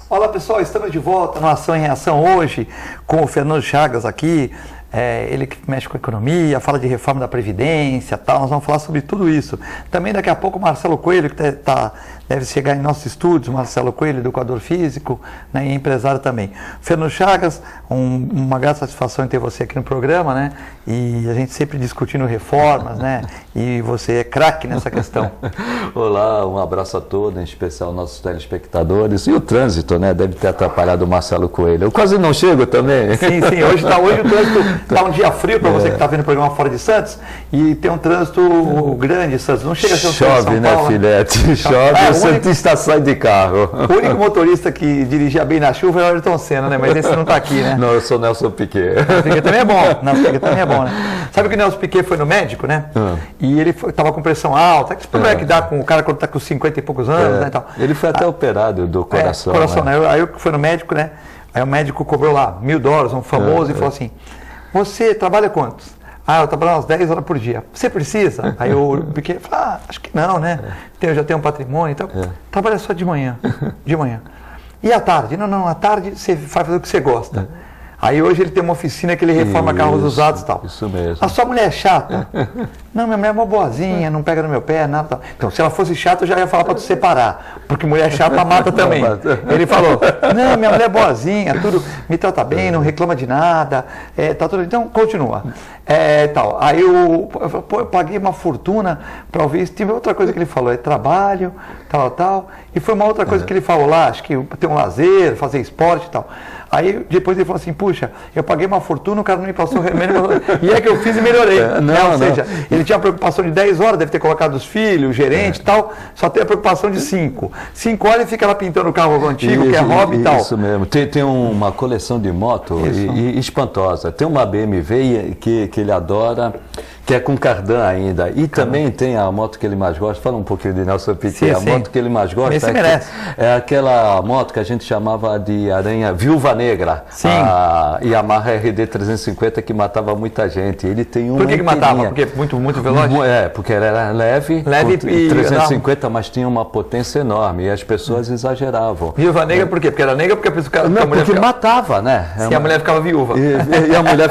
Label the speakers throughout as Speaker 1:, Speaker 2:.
Speaker 1: Olá pessoal, estamos de volta no Ação em Reação hoje com o Fernando Chagas aqui, ele que mexe com economia, fala de reforma da Previdência, tal. Nós vamos falar sobre tudo isso. Também daqui a pouco o Marcelo Coelho, que deve chegar em nossos estúdios, Marcelo Coelho, educador físico, né, e empresário também. Fernando Chagas, uma grande satisfação em ter você aqui no programa, né? E a gente sempre discutindo reformas, né? E você é craque nessa questão.
Speaker 2: Olá, um abraço a todos, em especial nossos telespectadores. E o trânsito, né? Deve ter atrapalhado o Marcelo Coelho. Eu quase não chego também.
Speaker 1: Sim, hoje o trânsito está um dia frio para você que está vendo o programa fora de Santos, e tem um trânsito grande em Santos. Não chega a ser um trânsito
Speaker 2: Chove,
Speaker 1: São
Speaker 2: né,
Speaker 1: Paulo,
Speaker 2: filhete? Chove, o Santista sai de carro.
Speaker 1: O único motorista que dirigia bem na chuva era o Ayrton Senna, né? Mas esse não está aqui, né?
Speaker 2: Não, eu sou Nelson Piquet.
Speaker 1: O Piquet também é bom. Não, o Piquet também é bom, né? Sabe que o Nelson Piquet foi no médico, né? E ele estava com pressão alta. Que problema é que dá com o cara quando está com 50 e poucos anos, né? E tal.
Speaker 2: Ele foi até operado do coração.
Speaker 1: Né? Aí eu fui no médico, né? Aí o médico cobrou lá $1.000, um famoso, e falou assim: você trabalha quantos? Ah, eu trabalho umas 10 horas por dia. Você precisa? Aí o Piquet falou: acho que não, né? Eu já tenho um patrimônio e tal. Trabalha só de manhã. E à tarde? Não, à tarde você vai fazer o que você gosta. Aí hoje ele tem uma oficina que ele reforma carros usados e tal.
Speaker 2: Isso mesmo.
Speaker 1: A sua mulher é chata? Não, minha mulher é uma boazinha, não pega no meu pé, nada tal. Então, se ela fosse chata, eu já ia falar para tu separar, porque mulher chata mata também. Ele falou: não, minha mulher é boazinha, tudo, me trata bem, não reclama de nada, tá tudo. Então, continua. Tal. Aí eu paguei uma fortuna para ouvir isso. Tive outra coisa que ele falou, trabalho, tal. E foi uma outra coisa que ele falou lá, acho que ter um lazer, fazer esporte e tal. Aí depois ele falou assim: puxa, eu paguei uma fortuna, o cara não me passou remédio, e é que eu fiz e melhorei. Ou seja, ele tinha a preocupação de 10 horas, deve ter colocado os filhos, o gerente e tal, só tem a preocupação de 5. 5 horas ele fica lá pintando o carro antigo, que é hobby e tal.
Speaker 2: Isso mesmo. Tem uma coleção de moto e espantosa. Tem uma BMW que ele adora, que é com cardan ainda. E também tem a moto que ele mais gosta. Fala um pouquinho de Nelson Piquet. A moto que ele mais gosta é aquela moto que a gente chamava de aranha Viúva Negra.
Speaker 1: Sim.
Speaker 2: A Yamaha RD 350, que matava muita gente. Ele tem uma.
Speaker 1: Por que matava? Porque muito veloz?
Speaker 2: Porque era leve e 350, mas tinha uma potência enorme. E as pessoas exageravam.
Speaker 1: Viúva Negra por quê? Porque era negra, porque a
Speaker 2: mulher porque matava, né?
Speaker 1: Se a mulher ficava viúva.
Speaker 2: E a mulher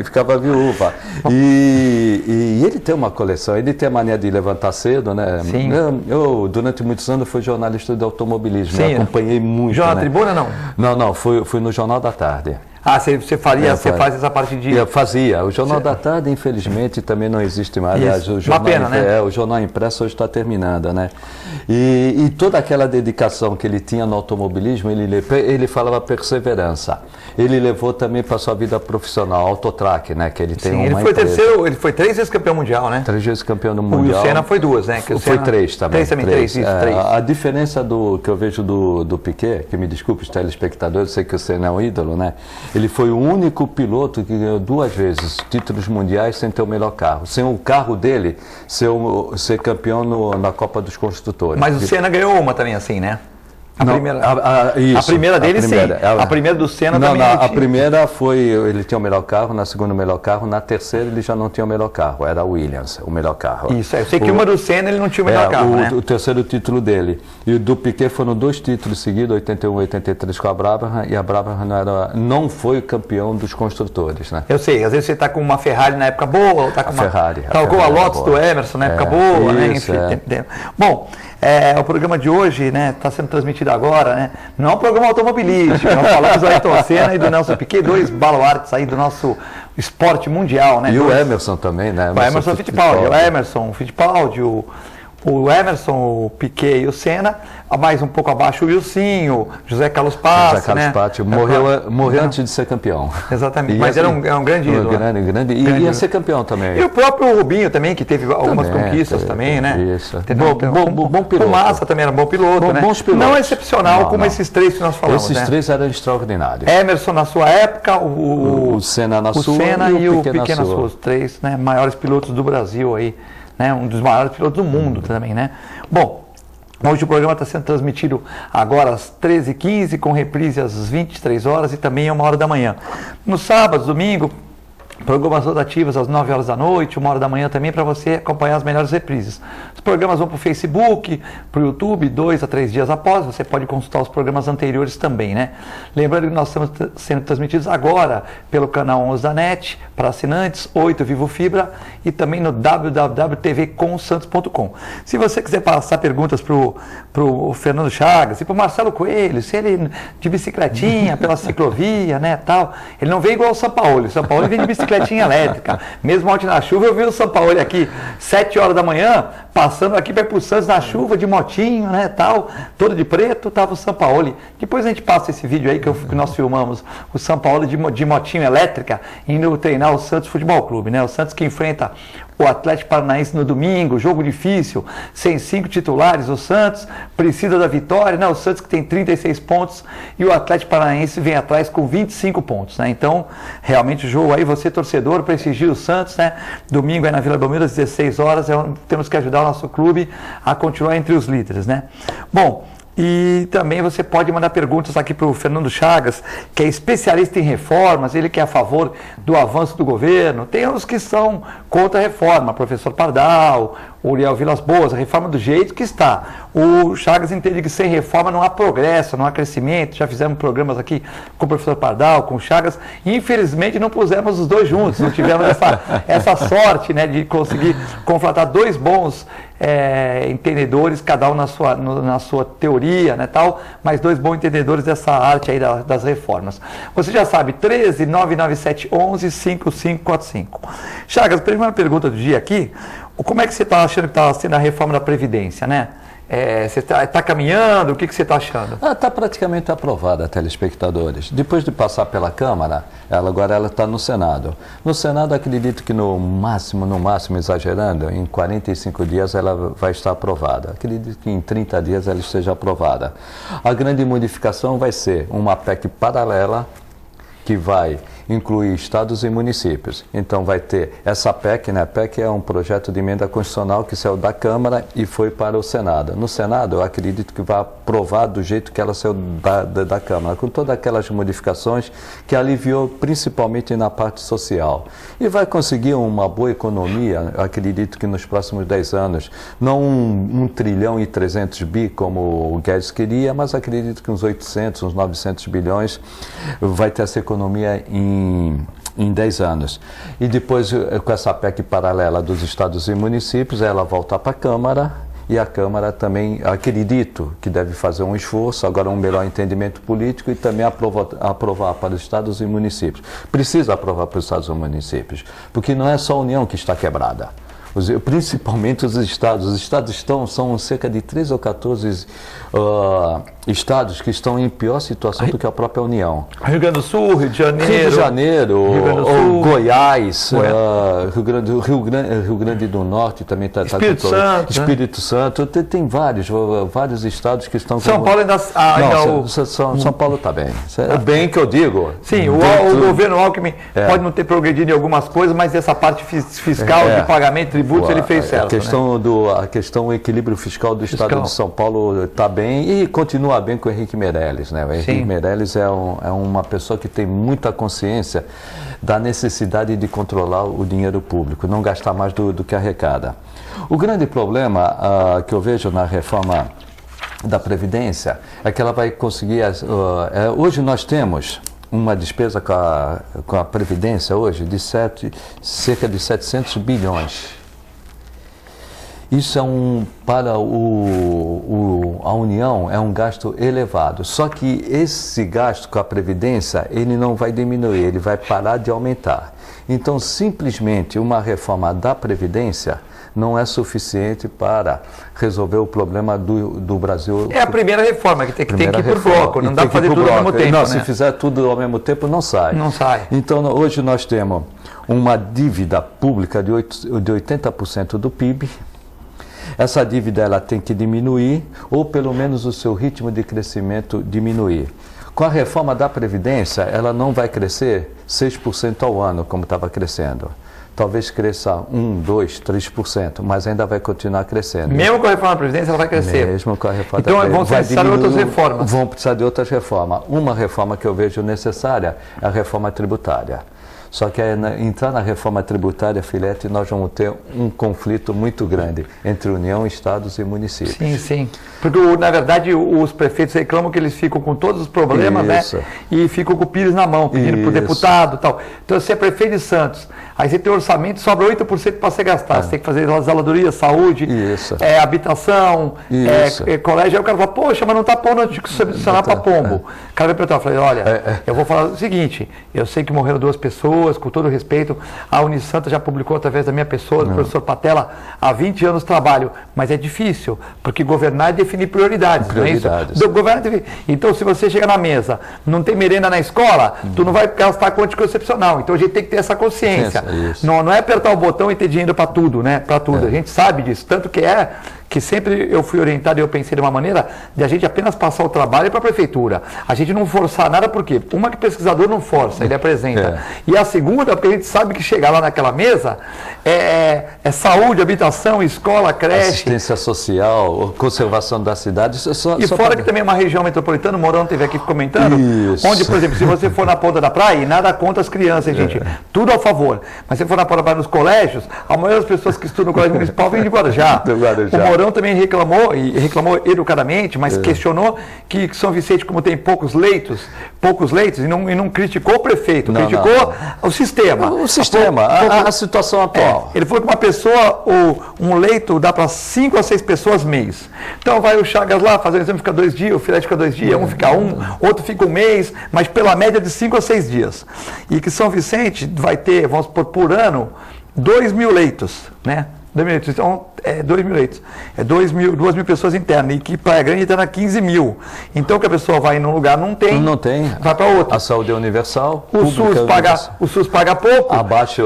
Speaker 2: ficava viúva. E ele tem uma coleção, ele tem a mania de levantar cedo, né?
Speaker 1: Sim.
Speaker 2: Eu durante muitos anos, fui jornalista de automobilismo, né? Acompanhei muito.
Speaker 1: Jornal da Tribuna, não?
Speaker 2: Não, fui no Jornal da Tarde.
Speaker 1: Ah, você faz essa parte de...
Speaker 2: Eu fazia. O Jornal da Tarde, infelizmente, também não existe mais. Aliás, o jornal,
Speaker 1: uma pena, né?
Speaker 2: O jornal impresso hoje está terminando, né? E toda aquela dedicação que ele tinha no automobilismo, ele falava perseverança. Ele levou também para a sua vida profissional, Autotrack, né? Que ele tem uma empresa.
Speaker 1: Ele foi 3 vezes campeão mundial, né?
Speaker 2: 3 vezes campeão do mundial.
Speaker 1: O Senna foi 2, né? Que
Speaker 2: foi 3 também.
Speaker 1: 3.
Speaker 2: A diferença que eu vejo do Piquet, que me desculpe os telespectadores, sei que o Senna é um ídolo, né? Ele foi o único piloto que ganhou 2 vezes títulos mundiais sem ter o melhor carro. Sem o carro dele ser campeão na Copa dos Construtores.
Speaker 1: Mas o Senna ganhou uma também assim, né? A primeira dele, sim. A primeira do Senna também.
Speaker 2: A primeira foi, ele tinha o melhor carro, na segunda o melhor carro, na terceira ele já não tinha o melhor carro, era o Williams, o melhor carro.
Speaker 1: Isso, eu sei que uma do Senna ele não tinha o melhor carro, né?
Speaker 2: O terceiro título dele. E o do Piquet foram 2 títulos seguidos, 81 e 83 com a Brabham, e a Brabham não foi campeão dos construtores, né?
Speaker 1: Eu sei, às vezes você está com uma Ferrari na época boa, ou está com uma
Speaker 2: Ferrari.
Speaker 1: Talcou a Lotus do Emerson na época boa, né? Enfim, bom, o programa de hoje, né, está sendo transmitido agora, né? Não é um programa automobilístico, nós falamos do Ayrton Senna e do Nelson Piquet, 2 baluartes aí do nosso esporte mundial, né?
Speaker 2: E o Emerson também, né?
Speaker 1: O Emerson Fittipaldi, o Emerson, o Piquet e o Senna, mais um pouco abaixo o Wilsinho, José Carlos Patti, né?
Speaker 2: Morreu antes de ser campeão.
Speaker 1: Exatamente, mas era um grande ídolo.
Speaker 2: Grande, e ia ser campeão também.
Speaker 1: E o próprio Rubinho também, que teve algumas conquistas também, né?
Speaker 2: Isso. Bom piloto.
Speaker 1: O Massa também era um bom piloto, né?
Speaker 2: Bons pilotos.
Speaker 1: Não excepcional como esses 3 que nós falamos,
Speaker 2: Esses 3 eram extraordinários.
Speaker 1: Emerson na sua época, o
Speaker 2: Senna na sua
Speaker 1: e o Piquet na sua. Os 3, né, maiores pilotos do Brasil aí. Né, um dos maiores pilotos do mundo também, né? Bom, hoje o programa está sendo transmitido agora às 13h15, com reprise às 23 horas e também a 1h da manhã. No sábado, domingo, Programas rotativos às 9 horas da noite, 1 hora da manhã também, para você acompanhar as melhores reprises. Os programas vão para o Facebook, para o YouTube, 2 a 3 dias após. Você pode consultar os programas anteriores também, né? Lembrando que nós estamos sendo transmitidos agora pelo canal 11 da NET, para assinantes, 8 Vivo Fibra e também no www.tvcomsantos.com. Se você quiser passar perguntas para o Fernando Chagas e para o Marcelo Coelho, se ele de bicicletinha, pela ciclovia, né, tal, ele não vem igual o São Paulo. O São Paulo vem de bicicletinha elétrica. Mesmo ontem na chuva, eu vi o São Paulo aqui, 7 horas da manhã, passando aqui para ir para o Santos na chuva, de motinho, né, tal, todo de preto, estava o São Paulo. Depois a gente passa esse vídeo aí que nós filmamos, o São Paulo de motinho elétrica, indo treinar o Santos Futebol Clube, né, o Santos que enfrenta o Atlético Paranaense no domingo, jogo difícil, sem 5 titulares, o Santos precisa da vitória, né? O Santos que tem 36 pontos e o Atlético Paranaense vem atrás com 25 pontos, né? Então, realmente o jogo aí, você torcedor, prestigia o Santos, né? Domingo é na Vila Belmiro às 16 horas, temos que ajudar o nosso clube a continuar entre os líderes, né? Bom, e também você pode mandar perguntas aqui para o Fernando Chagas, que é especialista em reformas, ele que é a favor do avanço do governo. Tem uns que são contra a reforma, professor Pardal, Uriel Vilas Boas, a reforma do jeito que está. O Chagas entende que sem reforma não há progresso, não há crescimento. Já fizemos programas aqui com o professor Pardal, com o Chagas. Infelizmente não pusemos os dois juntos, não tivemos essa sorte, né, de conseguir confrontar dois bons entendedores, cada um na sua teoria, né, tal, mas dois bons entendedores dessa arte aí das reformas. Você já sabe, 13 997 11 5545. Chagas, primeira pergunta do dia aqui, como é que você está achando que está sendo a reforma da Previdência, né? Você está caminhando? O que você está achando?
Speaker 2: Está praticamente aprovada, telespectadores. Depois de passar pela Câmara, agora ela está no Senado. No Senado, acredito que no máximo, exagerando, em 45 dias ela vai estar aprovada. Acredito que em 30 dias ela esteja aprovada. A grande modificação vai ser uma PEC paralela que vai incluir estados e municípios. Então vai ter essa PEC, né? A PEC é um projeto de emenda constitucional que saiu da Câmara e foi para o Senado. No Senado, eu acredito que vai aprovar do jeito que ela saiu da Câmara, com todas aquelas modificações que aliviou principalmente na parte social. E vai conseguir uma boa economia, eu acredito que nos próximos 10 anos, não 1 trilhão e 300 bi como o Guedes queria, mas acredito que uns 800, uns 900 bilhões vai ter essa economia em 10 anos. E depois, com essa PEC paralela dos estados e municípios, ela volta para a Câmara, e a Câmara também, acredito que deve fazer um esforço, agora um melhor entendimento político e também aprovar para os estados e municípios. Precisa aprovar para os estados e municípios, porque não é só a União que está quebrada. Principalmente os estados. Os estados são cerca de 13 ou 14 estados que estão em pior situação do que a própria União.
Speaker 1: Rio Grande do Sul, Rio de Janeiro.
Speaker 2: Rio de Janeiro, Goiás, Rio Grande do Norte também está.
Speaker 1: Espírito Santo.
Speaker 2: Espírito Santo. Tem vários estados que estão...
Speaker 1: São Paulo ainda...
Speaker 2: São Paulo está bem. É bem que eu digo.
Speaker 1: Sim, o governo Alckmin pode não ter progredido em algumas coisas, mas essa parte fiscal de pagamento de tributos ele fez certo.
Speaker 2: A questão do equilíbrio fiscal do estado de São Paulo está bem e continua bem com o Henrique Meirelles, né? O Henrique Meirelles é uma pessoa que tem muita consciência da necessidade de controlar o dinheiro público, não gastar mais do que arrecada. O grande problema que eu vejo na reforma da Previdência é que ela vai conseguir... hoje nós temos uma despesa com a Previdência hoje de cerca de 700 bilhões. Isso para a União é um gasto elevado. Só que esse gasto com a Previdência, ele não vai diminuir, ele vai parar de aumentar. Então, simplesmente uma reforma da Previdência não é suficiente para resolver o problema do Brasil. É
Speaker 1: a primeira reforma, que tem que ir por bloco, não dá para fazer tudo ao mesmo tempo.
Speaker 2: Não, se fizer tudo ao mesmo tempo, não sai.
Speaker 1: Não sai.
Speaker 2: Então, hoje nós temos uma dívida pública de 80% do PIB. Essa dívida ela tem que diminuir, ou pelo menos o seu ritmo de crescimento diminuir. Com a reforma da Previdência, ela não vai crescer 6% ao ano, como estava crescendo. Talvez cresça 1%, 2%, 3%, mas ainda vai continuar crescendo.
Speaker 1: Mesmo com a reforma da Previdência, ela vai crescer?
Speaker 2: Mesmo com a reforma
Speaker 1: da Previdência. Então vão precisar de outras reformas?
Speaker 2: Vão precisar de outras reformas. Uma reforma que eu vejo necessária é a reforma tributária. Só que entrar na reforma tributária, Filete, nós vamos ter um conflito muito grande entre União, Estados e municípios.
Speaker 1: Sim, sim. Porque, na verdade, os prefeitos reclamam que eles ficam com todos os problemas,
Speaker 2: Isso.
Speaker 1: né? E ficam com o pires na mão, pedindo para o deputado e tal. Então, você é prefeito de Santos, aí você tem orçamento, sobra 8% para você gastar. Você tem que fazer zeladoria, saúde, habitação, colégio. Aí o cara fala, poxa, mas não está pondo anticoncepcional para pombo. O cara vai perguntar, eu falei, olha, eu vou falar o seguinte, eu sei que morreram 2 pessoas, com todo respeito, a Unisanta já publicou através da minha pessoa, do professor Patela, há 20 anos trabalho, mas é difícil, porque governar é definir prioridades, não é isso? Então, se você chega na mesa, não tem merenda na escola, tu não vai gastar com anticoncepcional. Então, a gente tem que ter essa consciência. Não é apertar o botão e ter dinheiro para tudo, né? Para tudo. A gente sabe disso. Tanto que sempre eu fui orientado e eu pensei de uma maneira de a gente apenas passar o trabalho para a prefeitura. A gente não forçar nada, por quê? Uma que o pesquisador não força, ele apresenta. E a segunda, porque a gente sabe que chegar lá naquela mesa é saúde, habitação, escola, creche.
Speaker 2: Assistência social, conservação da cidade.
Speaker 1: Fora que também é uma região metropolitana, o Mourão esteve aqui comentando, onde, por exemplo, se você for na ponta da praia, nada contra as crianças, gente, tudo a favor. Mas se for na ponta da praia nos colégios, a maioria das pessoas que estudam no colégio municipal vem de Guarujá. O Mourão também reclamou, e reclamou educadamente, mas questionou que São Vicente, como tem poucos leitos, e não criticou o prefeito, criticou o sistema.
Speaker 2: A situação atual.
Speaker 1: Ele falou que uma pessoa, um leito dá para 5 a 6 pessoas mês. Então vai o Chagas lá, fazer o exame, fica 2 dias, o Filete fica 2 dias, um fica 1, outro fica 1 mês, mas pela média de 5 a 6 dias. E que São Vicente vai ter, vamos supor, por ano, 2.000 leitos, né? 2.000 leitos, então 2.000 leitos, 2.000 pessoas internas, e que Praia Grande interna 15.000. Então que a pessoa vai num lugar, não tem, vai para outro.
Speaker 2: A saúde é universal,
Speaker 1: o SUS paga pouco,
Speaker 2: abaixo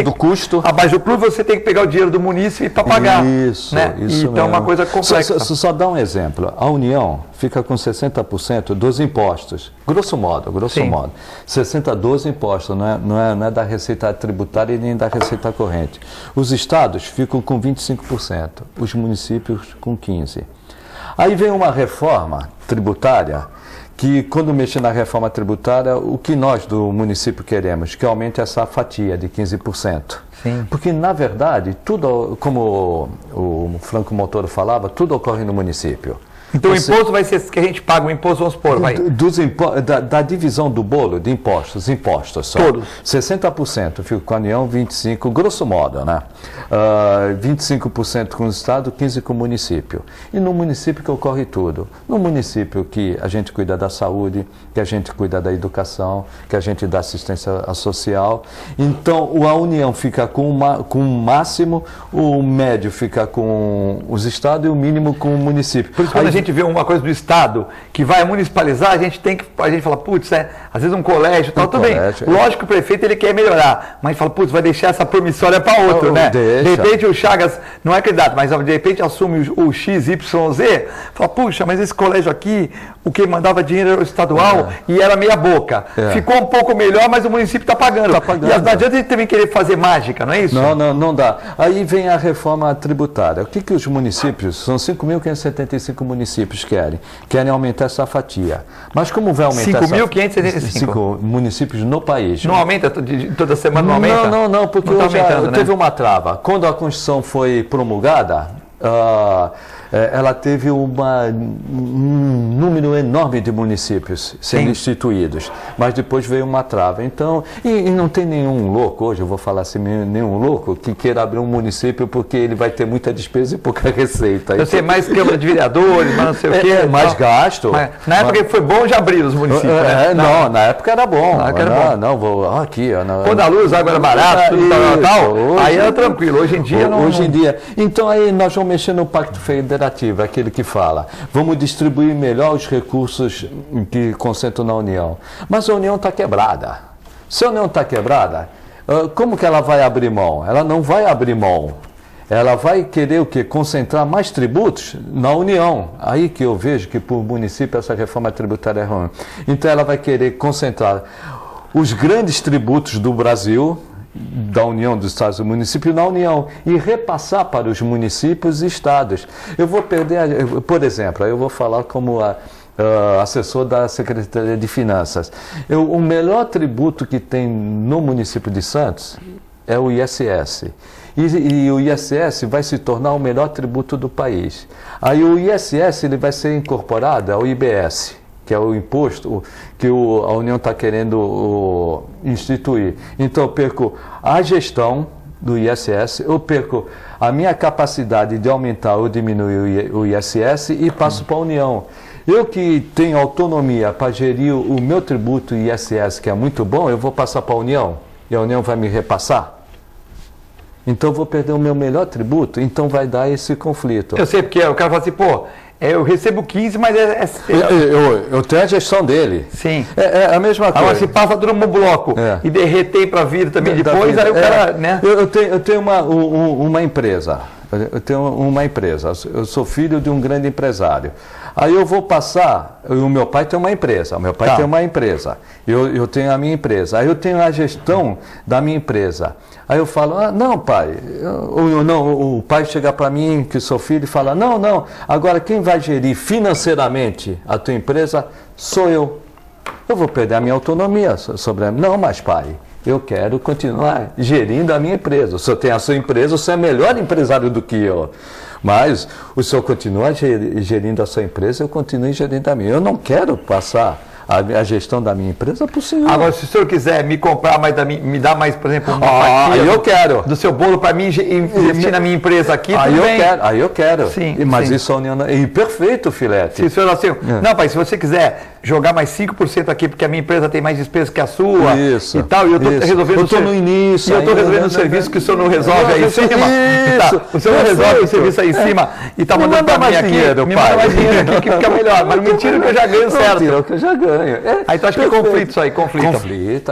Speaker 2: do custo.
Speaker 1: Abaixo do clube você tem que pegar o dinheiro do munícipe para pagar.
Speaker 2: Isso,
Speaker 1: né?
Speaker 2: Isso
Speaker 1: então é uma coisa complexa.
Speaker 2: Só dar um exemplo, a União fica com 60% dos impostos, grosso modo, 60% dos impostos, não é da receita tributária e nem da receita corrente. Os estados ficam com 25%, os municípios com 15%. Aí vem uma reforma tributária que, quando mexer na reforma tributária, o que nós do município queremos, que aumente essa fatia de 15%.
Speaker 1: Sim.
Speaker 2: Porque, na verdade, tudo, como o Franco Montoro falava, tudo ocorre no município.
Speaker 1: Então o imposto vai ser que a gente paga, o imposto, vamos supor, vai.
Speaker 2: Da divisão do bolo de impostos só.
Speaker 1: Todos.
Speaker 2: 60% fica com a União, 25%, grosso modo, né? 25% com o Estado, 15% com o município. E no município que ocorre tudo. No município que a gente cuida da saúde, que a gente cuida da educação, que a gente dá assistência social. Então a União fica com o máximo, o médio fica com os estados e o mínimo com o município.
Speaker 1: Por isso, quando a gente vê uma coisa do Estado que vai municipalizar, a gente fala, putz, às vezes um colégio, tal, tudo bem. Lógico que o prefeito ele quer melhorar, mas a gente fala, putz, vai deixar essa promissória para outro, né? De repente o Chagas não é candidato, mas de repente assume o XYZ, fala, puxa, mas esse colégio aqui, o que mandava dinheiro era o estadual e era meia boca. Ficou um pouco melhor, mas o município está pagando. E não adianta a gente também querer fazer mágica, não é isso?
Speaker 2: Não dá. Aí vem a reforma tributária. O que os municípios, são 5.575 municípios querem aumentar essa fatia. Mas como vai aumentar
Speaker 1: 5.575
Speaker 2: municípios no país?
Speaker 1: Não aumenta? Toda semana não aumenta?
Speaker 2: Não, porque
Speaker 1: não
Speaker 2: teve uma trava. Quando a Constituição foi promulgada, ela teve um número enorme de municípios sendo instituídos, mas depois veio uma trava. Então, e não tem nenhum louco, hoje eu vou falar assim, nenhum louco que queira abrir um município porque ele vai ter muita despesa e pouca receita.
Speaker 1: Eu sei, mais Câmara de Vereadores, mas não sei o quê.
Speaker 2: Mais gasto.
Speaker 1: Mas, na época foi bom já abrir os municípios, né?
Speaker 2: Não, na época era bom. Aqui.
Speaker 1: Quando a luz, a água era barata, tal, aí era tranquilo. Hoje em dia não...
Speaker 2: Hoje em dia. Então aí nós vamos mexer no Pacto Federativo, aquele que fala, vamos distribuir melhor os recursos que concentram na União. Mas a União está quebrada. Se a União está quebrada, como que ela vai abrir mão? Ela não vai abrir mão. Ela vai querer o quê? Concentrar mais tributos na União. Aí que eu vejo que, por município, essa reforma tributária é ruim. Então, ela vai querer concentrar os grandes tributos do Brasil, da União, dos Estados e municípios na União, e repassar para os municípios e estados. Eu vou perder, por exemplo, eu vou falar como assessor da Secretaria de Finanças. O melhor tributo que tem no município de Santos é o ISS. E o ISS vai se tornar o melhor tributo do país. Aí o ISS ele vai ser incorporado ao IBS, que é o imposto que a União está querendo instituir. Então eu perco a gestão do ISS, eu perco a minha capacidade de aumentar ou diminuir o ISS e passo para a União. Eu que tenho autonomia para gerir o meu tributo ISS, que é muito bom, eu vou passar para a União e a União vai me repassar? Então eu vou perder o meu melhor tributo, então vai dar esse conflito.
Speaker 1: Eu sei, porque o cara fala assim, pô, eu recebo 15, mas
Speaker 2: eu tenho a gestão dele.
Speaker 1: Sim.
Speaker 2: É a mesma coisa.
Speaker 1: Agora se passa tudo no bloco e derreter para vir também depois, aí o cara, né?
Speaker 2: Eu tenho uma empresa. Eu tenho uma empresa, eu sou filho de um grande empresário. Aí eu vou passar, o meu pai tem uma empresa, eu tenho a minha empresa, aí eu tenho a gestão da minha empresa. Aí eu falo, não pai, o pai chega para mim, que sou filho, e fala, não, agora quem vai gerir financeiramente a tua empresa sou eu. Eu vou perder a minha autonomia sobre ela. Não, mas pai, eu quero continuar gerindo a minha empresa. O senhor tem a sua empresa, o senhor é melhor empresário do que eu. Mas o senhor continua gerindo a sua empresa, eu continuo gerindo a minha. Eu não quero passar a gestão da minha empresa para o senhor.
Speaker 1: Agora, se o senhor quiser me comprar mais, me dar mais, por exemplo, uma fatia
Speaker 2: eu quero.
Speaker 1: Do seu bolo para mim investir na minha empresa aqui,
Speaker 2: aí eu quero.
Speaker 1: Sim,
Speaker 2: mas
Speaker 1: sim.
Speaker 2: Isso a União... perfeito, Filete.
Speaker 1: Se o senhor assim, não, pai, se você quiser jogar mais 5% aqui, porque a minha empresa tem mais despesas que a sua e tal, e eu estou resolvendo...
Speaker 2: Eu estou no início.
Speaker 1: E eu estou resolvendo o serviço que o senhor não resolve aí em cima. O senhor não resolve o serviço aí em cima e está mandando para mim aqui. Me manda mais dinheiro aqui que fica melhor. Mas mentira que eu já ganho certo.
Speaker 2: Mentira que eu já ganho.
Speaker 1: Aí tu acha que é conflito isso aí?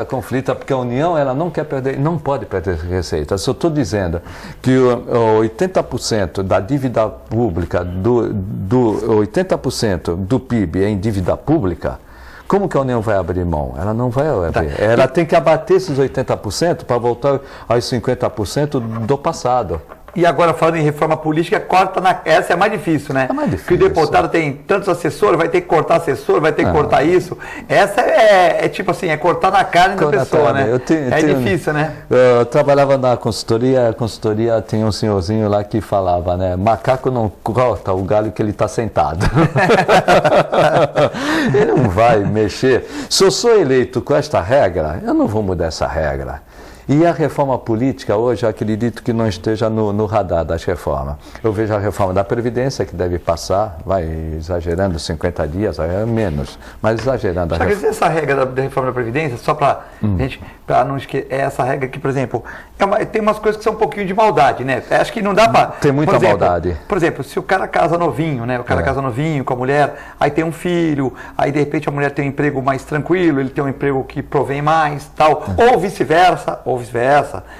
Speaker 2: Conflita, porque a União ela não quer perder, não pode perder receita. Se eu estou dizendo que 80% da dívida pública, 80% do PIB é em dívida pública, como que a União vai abrir mão? Ela não vai abrir. Ela tem que abater esses 80% para voltar aos 50% do passado.
Speaker 1: E agora, falando em reforma política, essa é mais difícil, né?
Speaker 2: É mais difícil.
Speaker 1: Porque o deputado tem tantos assessores, vai ter que cortar assessor, vai ter que cortar isso. Essa é tipo assim, é cortar na carne da pessoa, né? Difícil, né?
Speaker 2: Eu trabalhava na consultoria, a consultoria tinha um senhorzinho lá que falava, né? Macaco não corta o galho que ele está sentado. Ele não vai mexer. Se eu sou eleito com esta regra, eu não vou mudar essa regra. E a reforma política, hoje, eu acredito que não esteja no radar das reformas. Eu vejo a reforma da Previdência, que deve passar, vai exagerando, 50 dias, menos, mas exagerando.
Speaker 1: Só que essa regra da reforma da Previdência, só para gente, para não esquecer, é essa regra que, por exemplo, tem umas coisas que são um pouquinho de maldade, né? Acho que não dá para...
Speaker 2: Tem muita maldade.
Speaker 1: Por exemplo, se o cara casa novinho, né? O cara casa novinho com a mulher, aí tem um filho, aí de repente a mulher tem um emprego mais tranquilo, ele tem um emprego que provém mais, tal, ou vice-versa,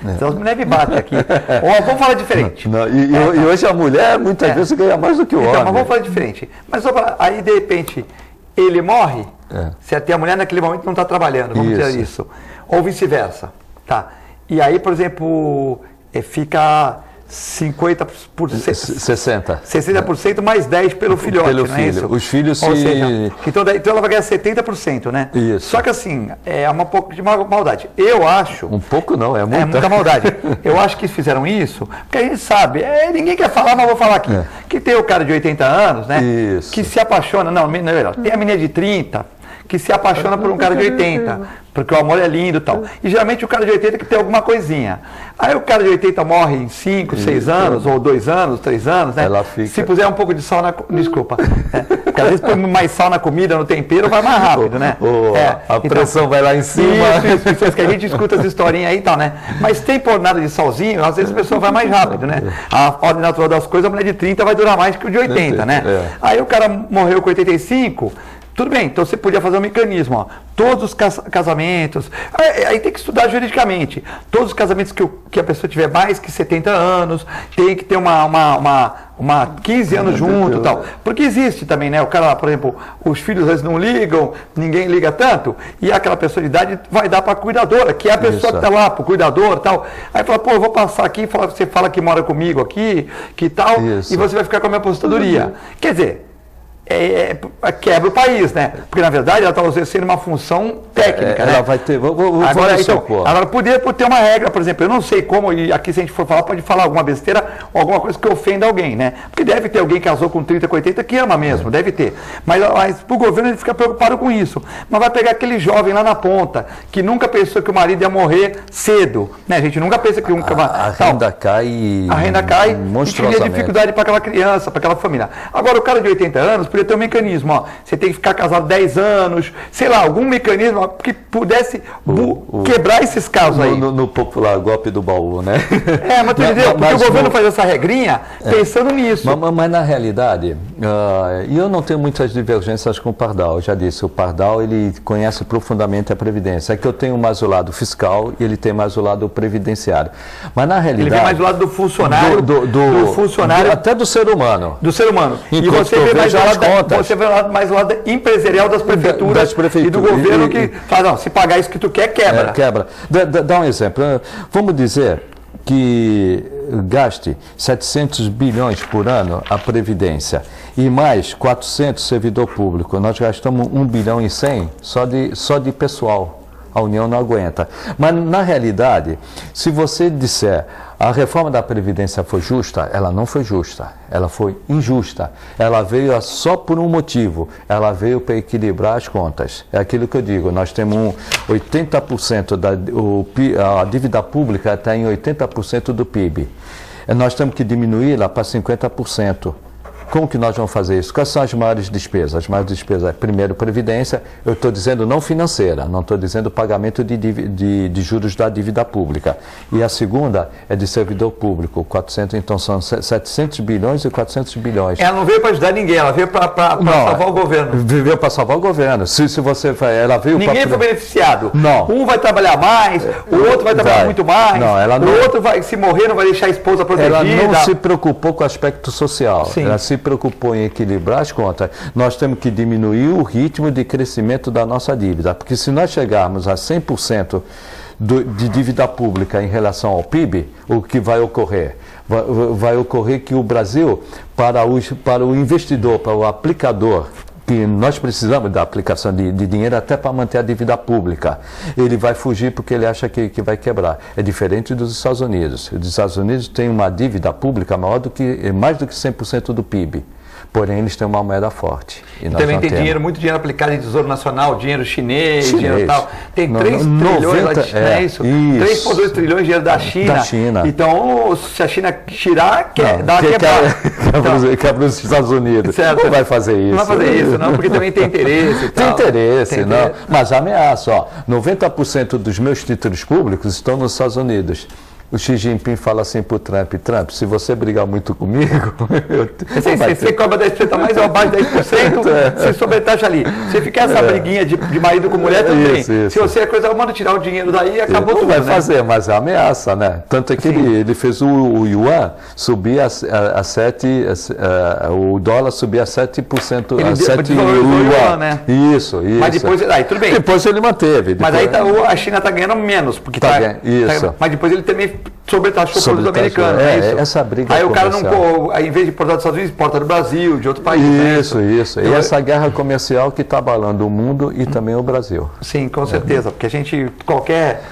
Speaker 1: Então as mulheres me batem aqui. Ou vamos falar diferente.
Speaker 2: E hoje a mulher muitas vezes ganha mais do que o homem.
Speaker 1: Mas vamos falar diferente. Mas aí de repente ele morre, se até a mulher naquele momento não está trabalhando, vamos dizer isso. Ou vice-versa. Tá. E aí, por exemplo, fica 50%, 60% mais 10% pelo filhote,
Speaker 2: pelo
Speaker 1: não
Speaker 2: filho.
Speaker 1: É isso?
Speaker 2: Os filhos
Speaker 1: Ou
Speaker 2: se...
Speaker 1: seja, então ela vai ganhar 70%, né?
Speaker 2: Isso.
Speaker 1: Só que assim, é um pouco de maldade. Eu acho...
Speaker 2: Um pouco não, é muita.
Speaker 1: É muita maldade. Eu acho que eles fizeram isso, porque a gente sabe, ninguém quer falar, mas vou falar aqui. Que tem o cara de 80 anos, né?
Speaker 2: Isso.
Speaker 1: Que se apaixona, não, melhor, tem a menina de 30, que se apaixona por um cara de 80, porque o amor é lindo e tal. E geralmente o cara de 80 que tem alguma coisinha. Aí o cara de 80 morre em 5, 6 anos, ou 2 anos, 3 anos, né?
Speaker 2: Ela fica...
Speaker 1: Se puser um pouco de sal na... Desculpa. Porque às vezes põe mais sal na comida, no tempero, vai mais rápido, né?
Speaker 2: A pressão vai lá em cima.
Speaker 1: Isso, que a gente escuta as historinhas aí e tal, né? Mas tem por nada de salzinho, às vezes a pessoa vai mais rápido, né? A ordem natural das coisas, a mulher de 30 vai durar mais que o de 80, né? Aí o cara morreu com 85... Tudo bem, então você podia fazer um mecanismo, ó. Todos os casamentos, aí tem que estudar juridicamente, todos os casamentos que a pessoa tiver mais que 70 anos, tem que ter uma 15 anos junto e tal. Porque existe também, né? O cara, por exemplo, os filhos às vezes não ligam, ninguém liga tanto, e aquela pessoa de idade vai dar para a cuidadora, que é a pessoa que está lá, para o cuidador e tal. Aí fala, pô, eu vou passar aqui, você fala que mora comigo aqui, que tal, e você vai ficar com a minha aposentadoria. Quer dizer, quebra o país, né? Porque, na verdade, ela está exercendo uma função técnica, né?
Speaker 2: Ela vai ter...
Speaker 1: Agora, então, ela poderia ter uma regra, por exemplo, eu não sei como, e aqui se a gente for falar, pode falar alguma besteira ou alguma coisa que ofenda alguém, né? Porque deve ter alguém que casou com 30, com 80 que ama mesmo, deve ter. Mas o governo ele fica preocupado com isso. Mas vai pegar aquele jovem lá na ponta, que nunca pensou que o marido ia morrer cedo, né? A gente nunca pensa que
Speaker 2: a renda cai.
Speaker 1: A renda cai e cria dificuldade para aquela criança, para aquela família. Agora, o cara de 80 anos poderia ter um mecanismo, ó, você tem que ficar casado 10 anos, sei lá, algum mecanismo que pudesse quebrar esses casos aí.
Speaker 2: No popular golpe do baú, né?
Speaker 1: Mas tu entendeu? Porque o governo faz essa regrinha pensando nisso.
Speaker 2: Mas na realidade, e eu não tenho muitas divergências com o Pardal, eu já disse, o Pardal ele conhece profundamente a Previdência, é que eu tenho mais o lado fiscal e ele tem mais o lado previdenciário. Mas na realidade...
Speaker 1: Ele vem mais do lado do funcionário, do funcionário...
Speaker 2: até do ser humano.
Speaker 1: Do ser humano. E você vê mais o lado empresarial das prefeituras e do governo que fala, não, se pagar isso que tu quer, quebra.
Speaker 2: Quebra. Dá um exemplo. Vamos dizer que gaste 700 bilhões por ano a Previdência e mais 400 servidor público. Nós gastamos 1 bilhão e 100 só de pessoal. A União não aguenta. Mas, na realidade, se você disser a reforma da Previdência foi justa, ela não foi justa. Ela foi injusta. Ela veio só por um motivo. Ela veio para equilibrar as contas. É aquilo que eu digo. Nós temos 80% a dívida pública está em 80% do PIB. Nós temos que diminuí-la para 50%. Como que nós vamos fazer isso? Quais são as maiores despesas? As maiores despesas, primeiro, Previdência, eu estou dizendo não financeira, não estou dizendo pagamento de juros da dívida pública. E a segunda é de servidor público, 400, então são 700 bilhões e 400 bilhões.
Speaker 1: Ela não veio para ajudar ninguém, ela veio para salvar o governo.
Speaker 2: Veio para salvar o governo. Se você ela veio
Speaker 1: ninguém foi beneficiado.
Speaker 2: Não.
Speaker 1: Um vai trabalhar mais, o outro vai trabalhar muito mais, o outro vai, se morrer, não vai deixar a esposa protegida.
Speaker 2: Ela não se preocupou com o aspecto social.
Speaker 1: Sim.
Speaker 2: Ela se preocupou em equilibrar as contas. Nós temos que diminuir o ritmo de crescimento da nossa dívida, porque se nós chegarmos a 100% de dívida pública em relação ao PIB, o que vai ocorrer? Vai ocorrer que o Brasil, para o investidor, para o aplicador, que nós precisamos da aplicação de dinheiro até para manter a dívida pública. Ele vai fugir porque ele acha que vai quebrar. É diferente dos Estados Unidos. Os Estados Unidos têm uma dívida pública mais do que 100% do PIB. Porém, eles têm uma moeda forte. E
Speaker 1: também tem muito dinheiro aplicado em Tesouro Nacional, dinheiro chinês. Dinheiro tal. Tem 3 trilhões da China, é isso? 3,2 trilhões de dinheiro da China. Então, se a China tirar, dá uma quebrada.
Speaker 2: Quebra os Estados Unidos.
Speaker 1: Certo.
Speaker 2: Não vai fazer isso.
Speaker 1: Não vai fazer isso, não, porque também tem interesse e tal.
Speaker 2: Tem interesse, não. Mas ameaça, 90% dos meus títulos públicos estão nos Estados Unidos. O Xi Jinping fala assim para o Trump, se você brigar muito comigo...
Speaker 1: Você cobra 10% a mais ou abaixo de 10%, você sobretaxa ali. Se ficar essa briguinha de marido com mulher também, se você manda tirar o dinheiro daí, acabou tudo,
Speaker 2: vai fazer, mas é ameaça, né? Tanto é que ele fez o yuan subir a 7, o dólar subir a 7%.
Speaker 1: Ele
Speaker 2: o
Speaker 1: yuan, né?
Speaker 2: Isso.
Speaker 1: Mas depois, tudo bem.
Speaker 2: Depois ele manteve.
Speaker 1: Mas aí a China está ganhando menos, porque mas depois ele também sobretaxou para os americanos, é isso?
Speaker 2: Essa briga
Speaker 1: aí o cara não, em vez de importar dos Estados Unidos, importa do Brasil, de outro país.
Speaker 2: Isso. Então, e essa guerra comercial que está abalando o mundo e também o Brasil.
Speaker 1: Sim, com certeza, porque a gente, qualquer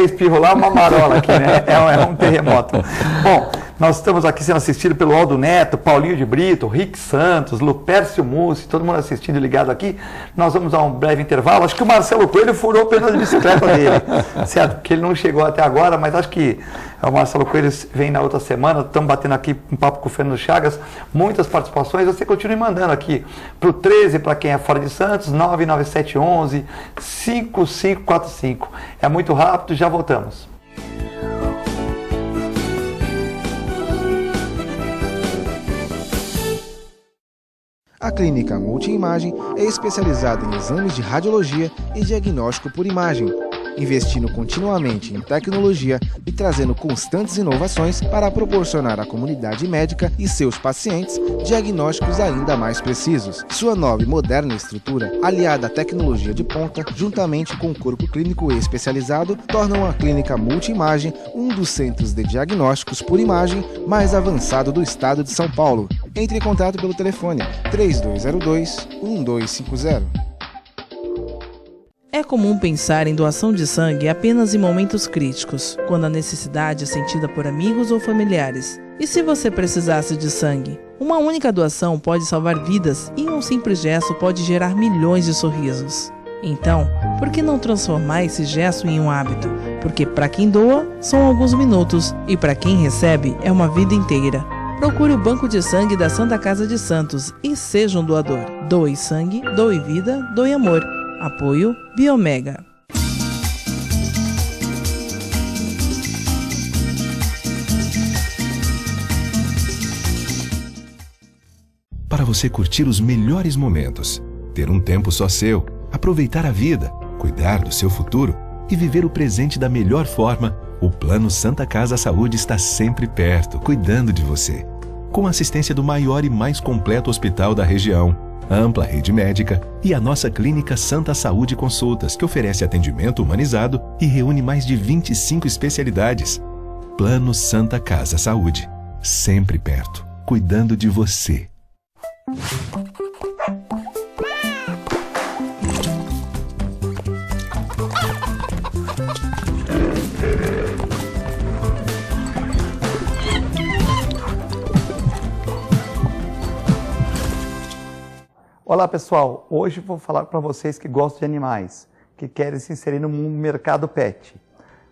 Speaker 1: espirro lá é uma marola aqui, né? É um terremoto. Bom, nós estamos aqui sendo assistidos pelo Aldo Neto, Paulinho de Brito, Rick Santos, Lupércio Mussi, todo mundo assistindo e ligado aqui. Nós vamos a um breve intervalo. Acho que o Marcelo Coelho furou o pneu de bicicleta dele, certo? Porque ele não chegou até agora, mas acho que o Marcelo Coelho vem na outra semana. Estamos batendo aqui um papo com o Fernando Chagas, muitas participações. Você continue mandando aqui para o 13, para quem é fora de Santos, 99711 5545. É muito rápido, já voltamos.
Speaker 3: A Clínica Multiimagem é especializada em exames de radiologia e diagnóstico por imagem. investindo continuamente em tecnologia e trazendo constantes inovações para proporcionar à comunidade médica e seus pacientes diagnósticos ainda mais precisos. Sua nova e moderna estrutura, aliada à tecnologia de ponta, juntamente com o corpo clínico especializado, tornam a Clínica Multimagem um dos centros de diagnósticos por imagem mais avançado do estado de São Paulo. Entre em contato pelo telefone 3202-1250.
Speaker 4: É comum pensar em doação de sangue apenas em momentos críticos, quando a necessidade é sentida por amigos ou familiares. E se você precisasse de sangue? Uma única doação pode salvar vidas e um simples gesto pode gerar milhões de sorrisos. Então, por que não transformar esse gesto em um hábito? Porque para quem doa, são alguns minutos e para quem recebe, é uma vida inteira. Procure o Banco de Sangue da Santa Casa de Santos e seja um doador. Doe sangue, doe vida, doe amor. Apoio Biomega.
Speaker 5: Para você curtir os melhores momentos, ter um tempo só seu, aproveitar a vida, cuidar do seu futuro e viver o presente da melhor forma, o Plano Santa Casa Saúde está sempre perto, cuidando de você. Com a assistência do maior e mais completo hospital da região, a ampla rede médica e a nossa clínica Santa Saúde Consultas, que oferece atendimento humanizado e reúne mais de 25 especialidades. Plano Santa Casa Saúde, sempre perto, cuidando de você.
Speaker 1: Olá pessoal, hoje vou falar para vocês que gostam de animais, que querem se inserir no mercado pet.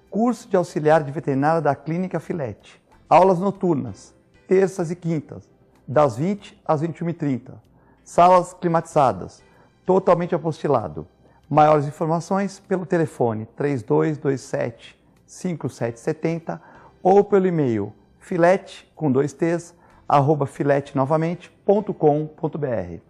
Speaker 1: Curso de auxiliar de veterinária da Clínica Filete. Aulas noturnas, terças e quintas, das 20 às 21h30. Salas climatizadas, totalmente apostilado. Maiores informações pelo telefone 3227-5770 ou pelo e-mail filete, com 2 t's, @filetenovamente.com.br.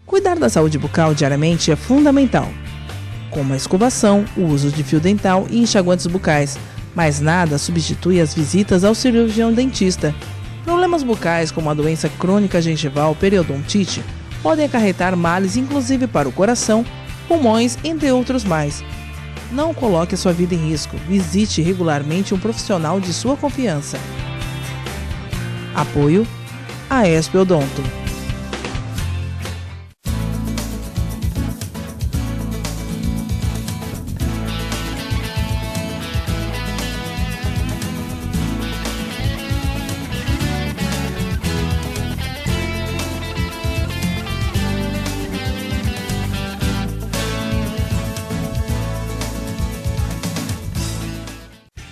Speaker 4: Cuidar da saúde bucal diariamente é fundamental, como a escovação, o uso de fio dental e enxaguantes bucais, mas nada substitui as visitas ao cirurgião dentista. Problemas bucais como a doença crônica gengival periodontite podem acarretar males inclusive para o coração, pulmões, entre outros mais. Não coloque a sua vida em risco, visite regularmente um profissional de sua confiança. Apoio Aesp Odonto.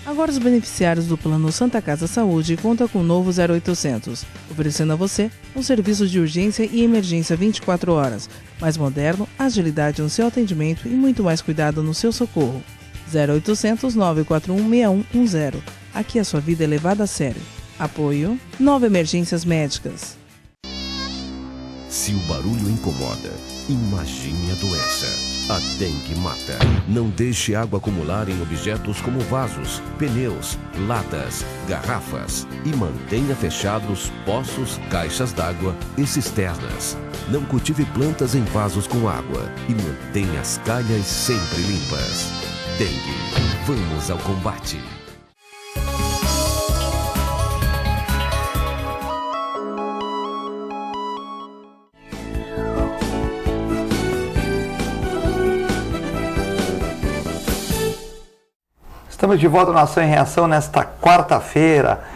Speaker 4: Agora os beneficiários do Plano Santa Casa Saúde contam com o novo 0800, oferecendo a você um serviço de urgência e emergência 24 horas, mais moderno, agilidade no seu atendimento e muito mais cuidado no seu socorro. 0800 941 6110. Aqui a sua vida é levada a sério. Apoio 9 Emergências Médicas.
Speaker 6: Se o barulho incomoda, imagine a doença. A dengue mata. Não deixe água acumular em objetos como vasos, pneus, latas, garrafas e mantenha fechados poços, caixas d'água e cisternas. Não cultive plantas em vasos com água e mantenha as calhas sempre limpas. Dengue. Vamos ao combate.
Speaker 1: Estamos de volta no Ação em Reação nesta quarta-feira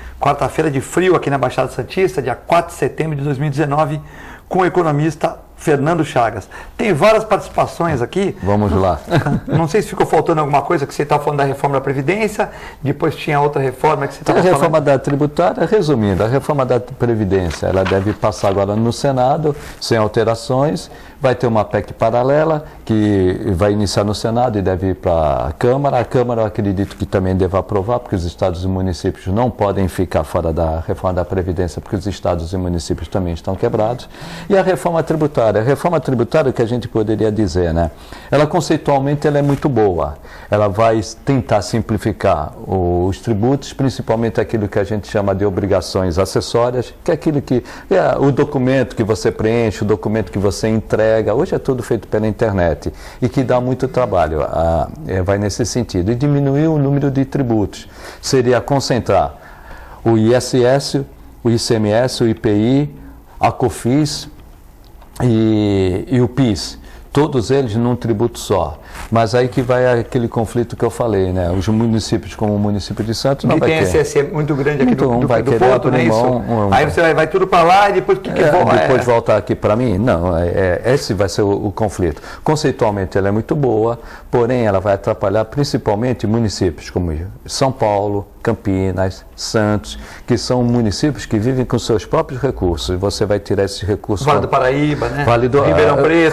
Speaker 1: de frio aqui na Baixada Santista, dia 4 de setembro de 2019, com o economista Fernando Chagas. Tem várias participações aqui.
Speaker 2: Vamos lá.
Speaker 1: Não sei se ficou faltando alguma coisa, que você estava falando da reforma da Previdência, depois tinha outra reforma que você estava falando.
Speaker 2: A reforma da tributária, resumindo, a reforma da Previdência, ela deve passar agora no Senado, sem alterações, vai ter uma PEC paralela, que vai iniciar no Senado e deve ir para a Câmara. A Câmara, eu acredito que também deva aprovar, porque os estados e municípios não podem ficar fora da reforma da Previdência, porque os estados e municípios também estão quebrados. E a reforma tributária, o que a gente poderia dizer, né? Ela conceitualmente ela é muito boa. Ela vai tentar simplificar os tributos, principalmente aquilo que a gente chama de obrigações acessórias, que é aquilo que o documento que você preenche, o documento que você entrega, hoje é tudo feito pela internet e que dá muito trabalho, vai nesse sentido. E diminuir o número de tributos seria concentrar o ISS, o ICMS, o IPI, a COFINS e o PIS, todos eles num tributo só. Mas aí que vai aquele conflito que eu falei, né? Os municípios, como o município de Santos, não vai ter.
Speaker 1: Tem esse muito grande aqui do
Speaker 2: Porto,
Speaker 1: né? Aí você vai tudo para lá e depois
Speaker 2: depois voltar aqui para mim? Não, esse vai ser o conflito. Conceitualmente ela é muito boa, porém ela vai atrapalhar principalmente municípios como São Paulo, Campinas, Santos, que são municípios que vivem com seus próprios recursos. Você vai tirar esses recursos.
Speaker 1: Vale do Paraíba, né?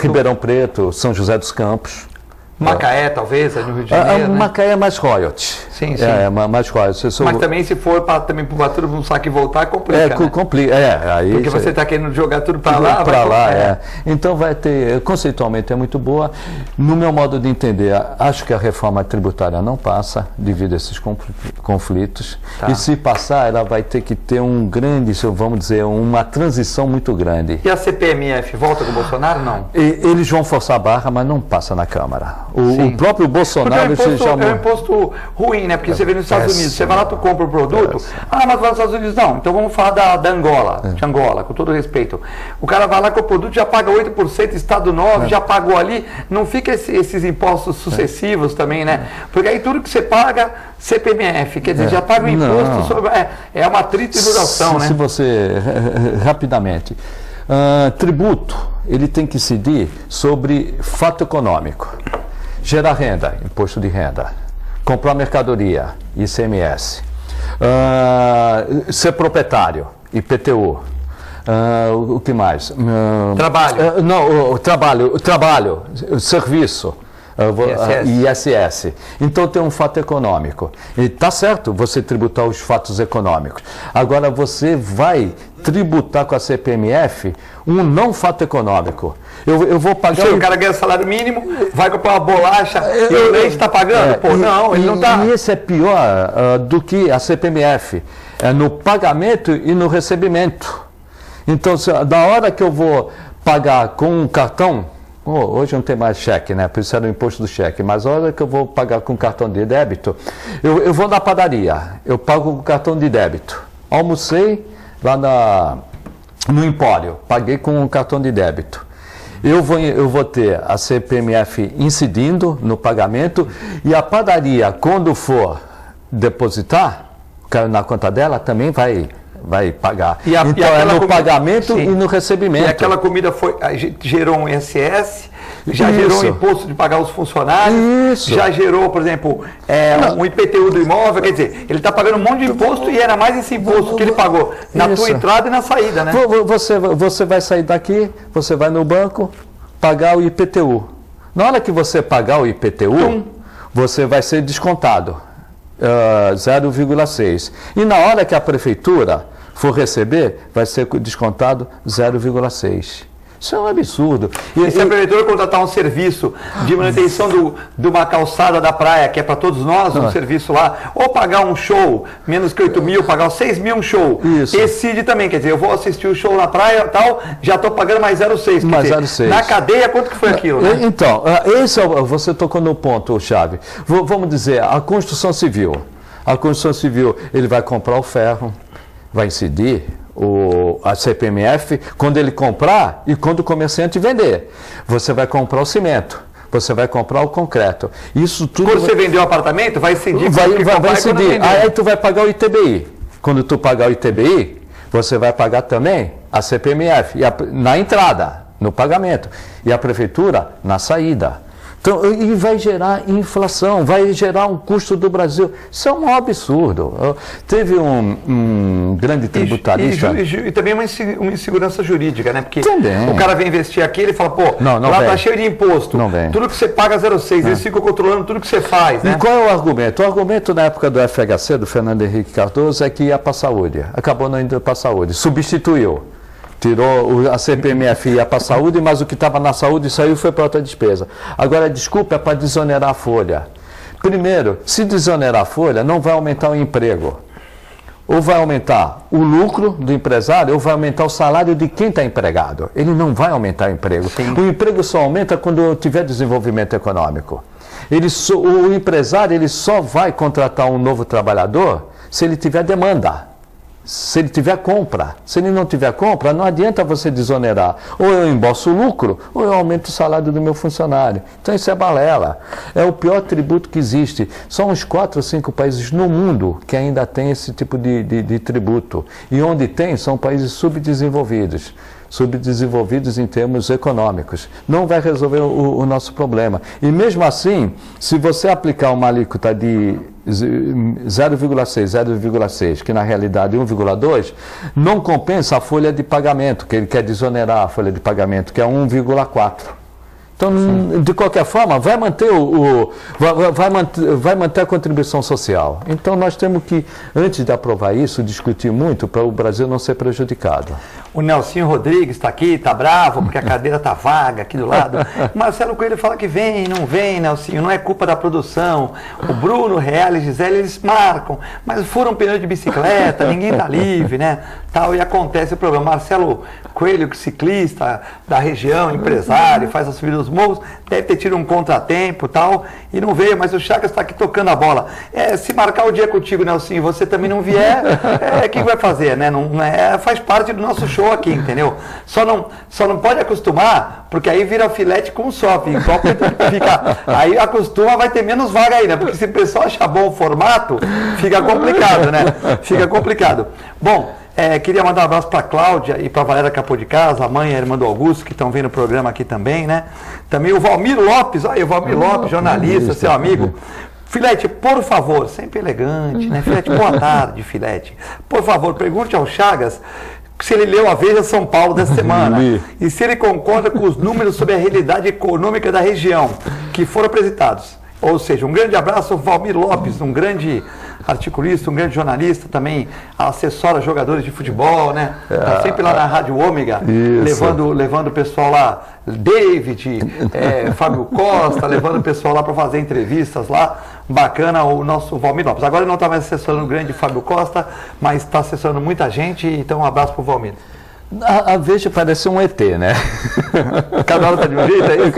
Speaker 2: Ribeirão Preto, São José dos Campos.
Speaker 1: Macaé, talvez, no Rio de Janeiro.
Speaker 2: Macaé é mais royalty.
Speaker 1: Sim, sim.
Speaker 2: Mais royalty.
Speaker 1: Mas também, se for para tudo um saque e voltar, complica.
Speaker 2: Complica.
Speaker 1: Aí porque você está querendo jogar tudo para lá.
Speaker 2: Para lá. Então, vai ter. Conceitualmente é muito boa. No meu modo de entender, acho que a reforma tributária não passa devido a esses conflitos. Tá. E se passar, ela vai ter que ter vamos dizer, uma transição muito grande.
Speaker 1: E a CPMF volta com o Bolsonaro? Não.
Speaker 2: Eles vão forçar a barra, mas não passa na Câmara. O próprio Bolsonaro...
Speaker 1: É um imposto ruim, né? Porque você vê nos Estados Unidos, você vai lá, tu compra o produto, mas vai nos Estados Unidos, não. Então vamos falar da Angola, de Angola, com todo respeito. O cara vai lá com o produto, já paga 8%, Estado 9%, já pagou ali, não fica esses impostos sucessivos também, né? Porque aí tudo que você paga, CPMF, quer dizer, já paga o imposto sobre... É uma tributação, né?
Speaker 2: Se você... Rapidamente... tributo, ele tem que incidir sobre fato econômico. Gerar renda, imposto de renda. Comprar mercadoria, ICMS. Ser proprietário, IPTU. O que mais?
Speaker 1: Trabalho.
Speaker 2: Trabalho, serviço. ISS. Então tem um fato econômico. E está certo você tributar os fatos econômicos. Agora você vai tributar com a CPMF um não fato econômico. Eu vou pagar...
Speaker 1: O cara ganha salário mínimo, vai comprar uma bolacha e o leite está pagando? Não, ele não está.
Speaker 2: E esse é pior do que a CPMF. É no pagamento e no recebimento. Então, da hora que eu vou pagar com um cartão... hoje não tem mais cheque, né? Por isso era o imposto do cheque. Mas a hora que eu vou pagar com cartão de débito, eu vou na padaria, eu pago com cartão de débito. Almocei lá no Empório, paguei com um cartão de débito. Eu vou ter a CPMF incidindo no pagamento e a padaria, quando for depositar na conta dela, também vai pagar. Então é no pagamento e no recebimento.
Speaker 1: E aquela comida gerou um ISS, já gerou um imposto de pagar os funcionários, já gerou, por exemplo, um IPTU do imóvel, quer dizer, ele está pagando um monte de imposto e era mais esse imposto que ele pagou na tua entrada e na saída, né?
Speaker 2: Você vai sair daqui, você vai no banco, pagar o IPTU. Na hora que você pagar o IPTU, você vai ser descontado. 0,6. E na hora que a prefeitura for receber, vai ser descontado 0,6. Isso é um absurdo.
Speaker 1: E se a prefeitura contratar um serviço de manutenção de uma calçada da praia, que é para todos nós, um serviço lá, ou pagar um show, menos que 8 mil, pagar 6 mil um show, excide também, quer dizer, eu vou assistir o show na praia e tal, já estou pagando mais 0,6.
Speaker 2: Mais 0,6.
Speaker 1: Na cadeia, quanto que foi aquilo, né?
Speaker 2: Então, você tocou no ponto, chave. Vamos dizer, a construção civil. A construção civil, ele vai comprar o ferro, vai incidir a CPMF quando ele comprar e quando o comerciante vender. Você vai comprar o cimento, você vai comprar o concreto. Isso tudo.
Speaker 1: Quando você vender o apartamento, vai incidir.
Speaker 2: Vai incidir. Aí tu vai pagar o ITBI. Quando tu pagar o ITBI, você vai pagar também a CPMF na entrada. no pagamento e a prefeitura na saída. Então, e vai gerar inflação, vai gerar um custo do Brasil. Isso é um absurdo. Teve um grande tributarista...
Speaker 1: E também uma insegurança jurídica, né? Porque
Speaker 2: também.
Speaker 1: O cara vem investir aqui, ele fala, pô,
Speaker 2: não
Speaker 1: lá
Speaker 2: vem.
Speaker 1: tá cheio de imposto.
Speaker 2: Não vem.
Speaker 1: Tudo que você paga 0,6, eles ficam controlando tudo que você faz, né?
Speaker 2: E qual é o argumento? O argumento na época do FHC, do Fernando Henrique Cardoso, é que ia para a saúde. Acabou não indo para a saúde. Substituiu. Tirou a CPMF ia para a saúde, mas o que estava na saúde saiu e foi para outra despesa. Agora, a desculpa é para desonerar a folha. Primeiro, se desonerar a folha, não vai aumentar o emprego. Ou vai aumentar o lucro do empresário, ou vai aumentar o salário de quem está empregado. Ele não vai aumentar o emprego. Sim. O emprego só aumenta quando tiver desenvolvimento econômico. O empresário ele só vai contratar um novo trabalhador se ele tiver demanda. Se ele tiver compra. Se ele não tiver compra, não adianta você desonerar. Ou eu embolso o lucro, ou eu aumento o salário do meu funcionário. Então isso é balela. É o pior tributo que existe. São uns 4 ou 5 países no mundo que ainda tem esse tipo de tributo. E onde tem, são países subdesenvolvidos. Subdesenvolvidos em termos econômicos. Não vai resolver o nosso problema. E mesmo assim, se você aplicar uma alíquota de 0,6, que na realidade é 1,2, não compensa a folha de pagamento, que ele quer desonerar a folha de pagamento, que é 1,4. Então, sim, de qualquer forma, vai manter vai manter a contribuição social. Então, nós temos que, antes de aprovar isso, discutir muito para o Brasil não ser prejudicado.
Speaker 1: O Nelsinho Rodrigues está aqui, está bravo, porque a cadeira está vaga aqui do lado. Marcelo Coelho fala que vem, não vem, Nelsinho, não é culpa da produção. O Bruno, Real e Gisele, eles marcam, mas furam um pneu de bicicleta, ninguém está livre, né? Tal, e acontece o problema. Marcelo Coelho, ciclista da região, empresário, faz a subida dos morros, deve ter tido um contratempo e tal, e não veio, mas o Chagas está aqui tocando a bola. Se marcar o dia contigo, Nelsinho, e você também não vier, o que vai fazer, né? Faz parte do nosso show aqui, entendeu? Só não pode acostumar, porque aí vira filete com sope, aí acostuma, vai ter menos vaga aí, né? Porque se o pessoal achar bom o formato, fica complicado, né? Fica complicado. Bom, queria mandar um abraço para a Cláudia e para a Valéria Capô de Casa, a mãe e a irmã do Augusto, que estão vendo o programa aqui também, né? Também o Valmir Lopes, olha, o Valmir Lopes, jornalista, seu amigo. Filete, por favor, sempre elegante, né? Filete, boa tarde, Filete. Por favor, pergunte ao Chagas se ele leu a Veja São Paulo dessa semana e se ele concorda com os números sobre a realidade econômica da região que foram apresentados. Ou seja, um grande abraço ao Valmir Lopes, um grande articulista, um grande jornalista, também assessora jogadores de futebol, né? Tá sempre lá na Rádio Ômega, levando o pessoal lá, David, Fábio Costa, levando o pessoal lá para fazer entrevistas lá. Bacana o nosso Valmir Lopes. Agora ele não está mais assessorando o grande Fábio Costa, mas está assessorando muita gente, então um abraço para o Valmir.
Speaker 2: A Veja parece um ET, né?
Speaker 1: Cada hora está de um jeito aí?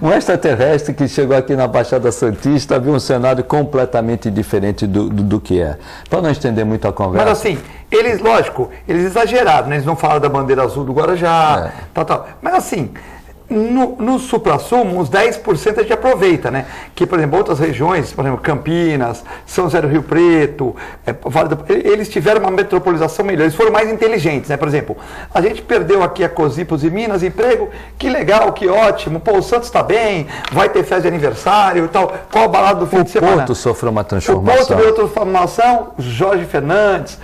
Speaker 2: Um extraterrestre que chegou aqui na Baixada Santista viu um cenário completamente diferente do que é. Para não estender muito a conversa.
Speaker 1: Mas assim, eles, lógico, eles exageraram, né? Eles não falaram da bandeira azul do Guarujá, tal. Mas assim, no supra-sumo, uns 10% a gente aproveita, né? Que, por exemplo, outras regiões, por exemplo, Campinas, São José do Rio Preto, eles tiveram uma metropolização melhor, eles foram mais inteligentes, né? Por exemplo, a gente perdeu aqui a Cosipos e Minas, emprego, que legal, que ótimo, pô, o Santos está bem, vai ter festa de aniversário e tal, qual a balada do fim de semana?
Speaker 2: O Porto sofreu uma transformação.
Speaker 1: O Porto veio outra transformação, Jorge Fernandes,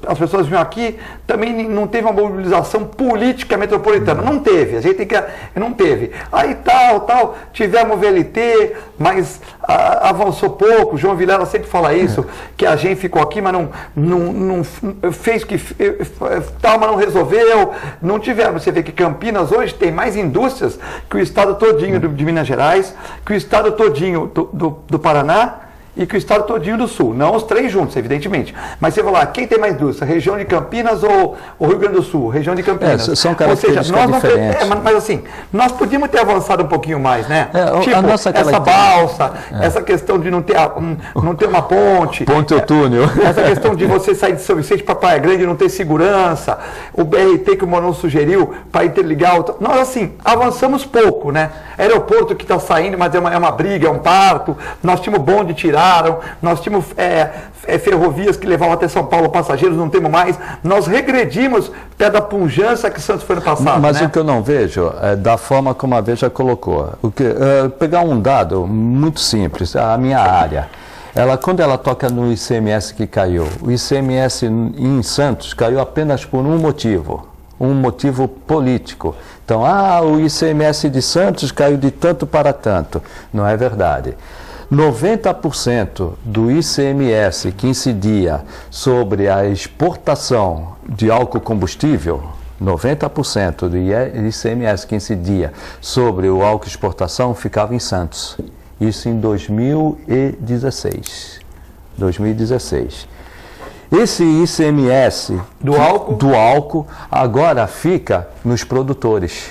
Speaker 1: as pessoas vinham aqui, também não teve uma mobilização política metropolitana, não teve, a gente tem que... Não teve. Aí tal, tivemos VLT, mas avançou pouco. João Vilela sempre fala isso, que a gente ficou aqui, mas não fez que tal, mas não resolveu. Não tivemos. Você vê que Campinas hoje tem mais indústrias que o estado todinho de Minas Gerais, que o estado todinho do Paraná, e que o estado todinho do Sul, não os três juntos, evidentemente. Mas você vai lá, quem tem mais indústria? Região de Campinas ou o Rio Grande do Sul? Região de Campinas.
Speaker 2: São características diferentes.
Speaker 1: Mas assim, nós podíamos ter avançado um pouquinho mais, né?
Speaker 2: Tipo,
Speaker 1: essa balsa, essa questão de não ter uma ponte.
Speaker 2: Ponte ou túnel.
Speaker 1: Essa questão de você sair de São Vicente para Praia Grande e não ter segurança. O BRT que o Morão sugeriu para interligar. Nós, assim, avançamos pouco, né? Aeroporto que está saindo, mas é uma briga, é um parto. Nós tínhamos bonde tirado. pararam, nós tínhamos ferrovias que levavam até São Paulo passageiros, não temos mais. Nós regredimos até da pujança que Santos foi no passado.
Speaker 2: Mas
Speaker 1: né?
Speaker 2: O que eu não vejo é da forma como a Veja colocou. Pegar um dado muito simples, a minha área. Quando ela toca no ICMS que caiu, o ICMS em Santos caiu apenas por um motivo político. Então, o ICMS de Santos caiu de tanto para tanto. Não é verdade. 90% do ICMS que incidia sobre a exportação de álcool combustível, 90% do ICMS que incidia sobre o álcool exportação ficava em Santos. Isso em 2016. Esse ICMS do álcool agora fica nos produtores.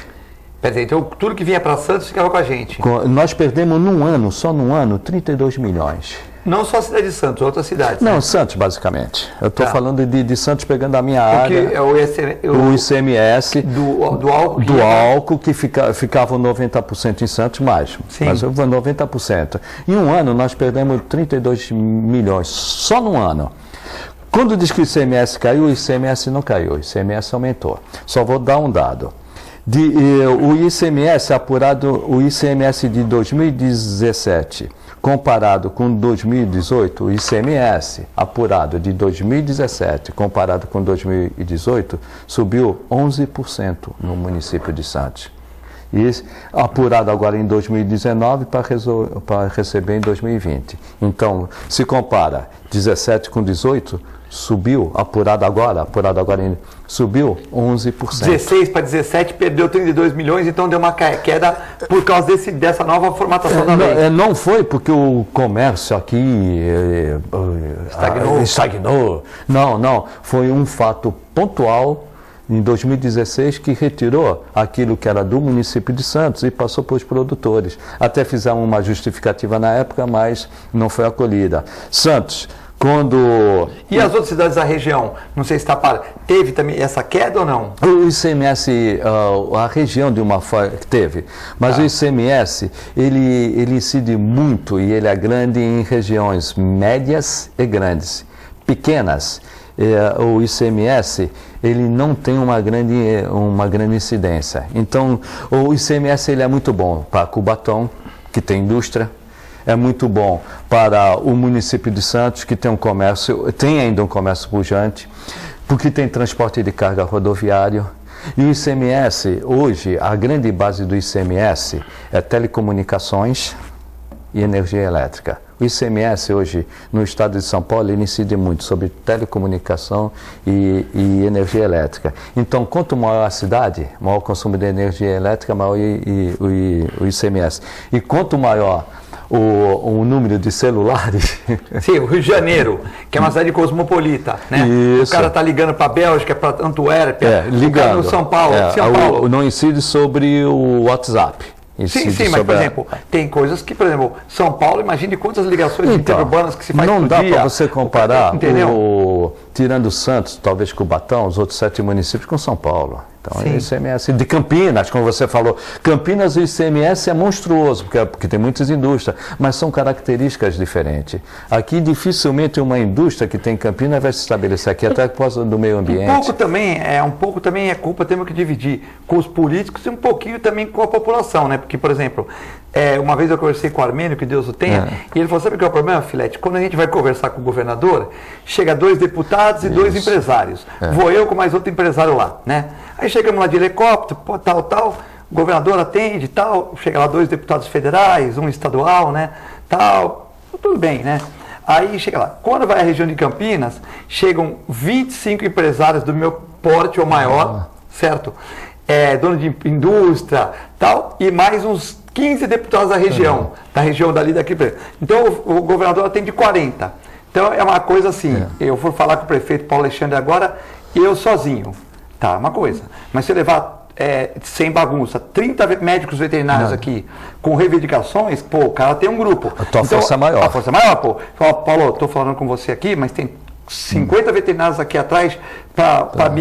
Speaker 1: Então tudo que vinha para Santos ficava com a gente.
Speaker 2: Nós perdemos só num ano, 32 milhões.
Speaker 1: Não só a cidade de Santos, outras cidades.
Speaker 2: Não, né? Santos, basicamente. Eu estou falando de Santos pegando a minha área. O ICMS
Speaker 1: do álcool
Speaker 2: que ficava 90% em Santos, mais.
Speaker 1: Sim.
Speaker 2: Mas 90%. Em um ano, nós perdemos 32 milhões, só num ano. Quando diz que o ICMS caiu, o ICMS não caiu, o ICMS aumentou. Só vou dar um dado. O ICMS apurado, o ICMS de 2017, comparado com 2018, o ICMS apurado de 2017, comparado com 2018, subiu 11% no município de Santos. E apurado agora em 2019 para receber em 2020. Então, se compara 17 com 18, subiu, apurado agora subiu 11%.
Speaker 1: 16 para 17, perdeu 32 milhões, então deu uma queda por causa dessa nova formatação da lei.
Speaker 2: Não foi porque o comércio aqui estagnou. Não. Foi um fato pontual em 2016 que retirou aquilo que era do município de Santos e passou para os produtores. Até fizeram uma justificativa na época, mas não foi acolhida. Santos,
Speaker 1: E as outras cidades da região, não sei se está para, teve também essa queda ou não?
Speaker 2: O ICMS, a região de uma forma teve, mas o ICMS, ele incide muito e ele é grande em regiões médias e grandes. Pequenas, o ICMS, ele não tem uma grande incidência. Então, o ICMS ele é muito bom para Cubatão, que tem indústria. É muito bom para o município de Santos, que tem ainda um comércio pujante, porque tem transporte de carga rodoviário. E o ICMS, hoje, a grande base do ICMS é telecomunicações e energia elétrica. O ICMS hoje, no estado de São Paulo, ele incide muito sobre telecomunicação e energia elétrica. Então, quanto maior a cidade, maior o consumo de energia elétrica, maior o ICMS. E quanto maior o número de celulares.
Speaker 1: Sim, o Rio de Janeiro, que é uma cidade cosmopolita, né?
Speaker 2: Isso.
Speaker 1: O cara está ligando para a Bélgica, para Antuérpia,
Speaker 2: ligando.
Speaker 1: No São Paulo.
Speaker 2: Não incide sobre o WhatsApp.
Speaker 1: Sim, mas, por exemplo, tem coisas que, por exemplo, São Paulo, imagine quantas ligações interurbanas que se faz por dia.
Speaker 2: Não dá para você comparar,
Speaker 1: entendeu?
Speaker 2: Tirando Santos, talvez Cubatão, os outros 7 municípios com São Paulo. Então, o ICMS de Campinas, como você falou. Campinas, o ICMS é monstruoso, porque tem muitas indústrias, mas são características diferentes. Aqui, dificilmente, uma indústria que tem em Campinas vai se estabelecer aqui, até por causa do meio ambiente.
Speaker 1: Um pouco também é culpa, temos que dividir com os políticos e um pouquinho também com a população, né? Porque, por exemplo, uma vez eu conversei com o Armênio, que Deus o tenha, e ele falou, sabe qual é o problema, Filete? Quando a gente vai conversar com o governador, chega 2 deputados e 2 empresários. Vou eu com mais outro empresário lá, né? Aí chegamos lá de helicóptero, tal, o governador atende, tal, chega lá 2 deputados federais, um estadual, né, tal, tudo bem, né? Aí chega lá, quando vai à região de Campinas, chegam 25 empresários do meu porte ou maior, certo? Dono de indústria, tal, e mais uns 15 deputados da região dali daqui. Então o governador atende 40. Então é uma coisa assim, eu vou falar com o prefeito Paulo Alexandre agora, eu sozinho. Tá, uma coisa. Mas se eu levar, sem bagunça, 30 médicos veterinários aqui, com reivindicações, o cara tem um grupo.
Speaker 2: A tua força é maior.
Speaker 1: A força é maior, Fala, Paulo, estou falando com você aqui, mas tem 50 veterinários aqui atrás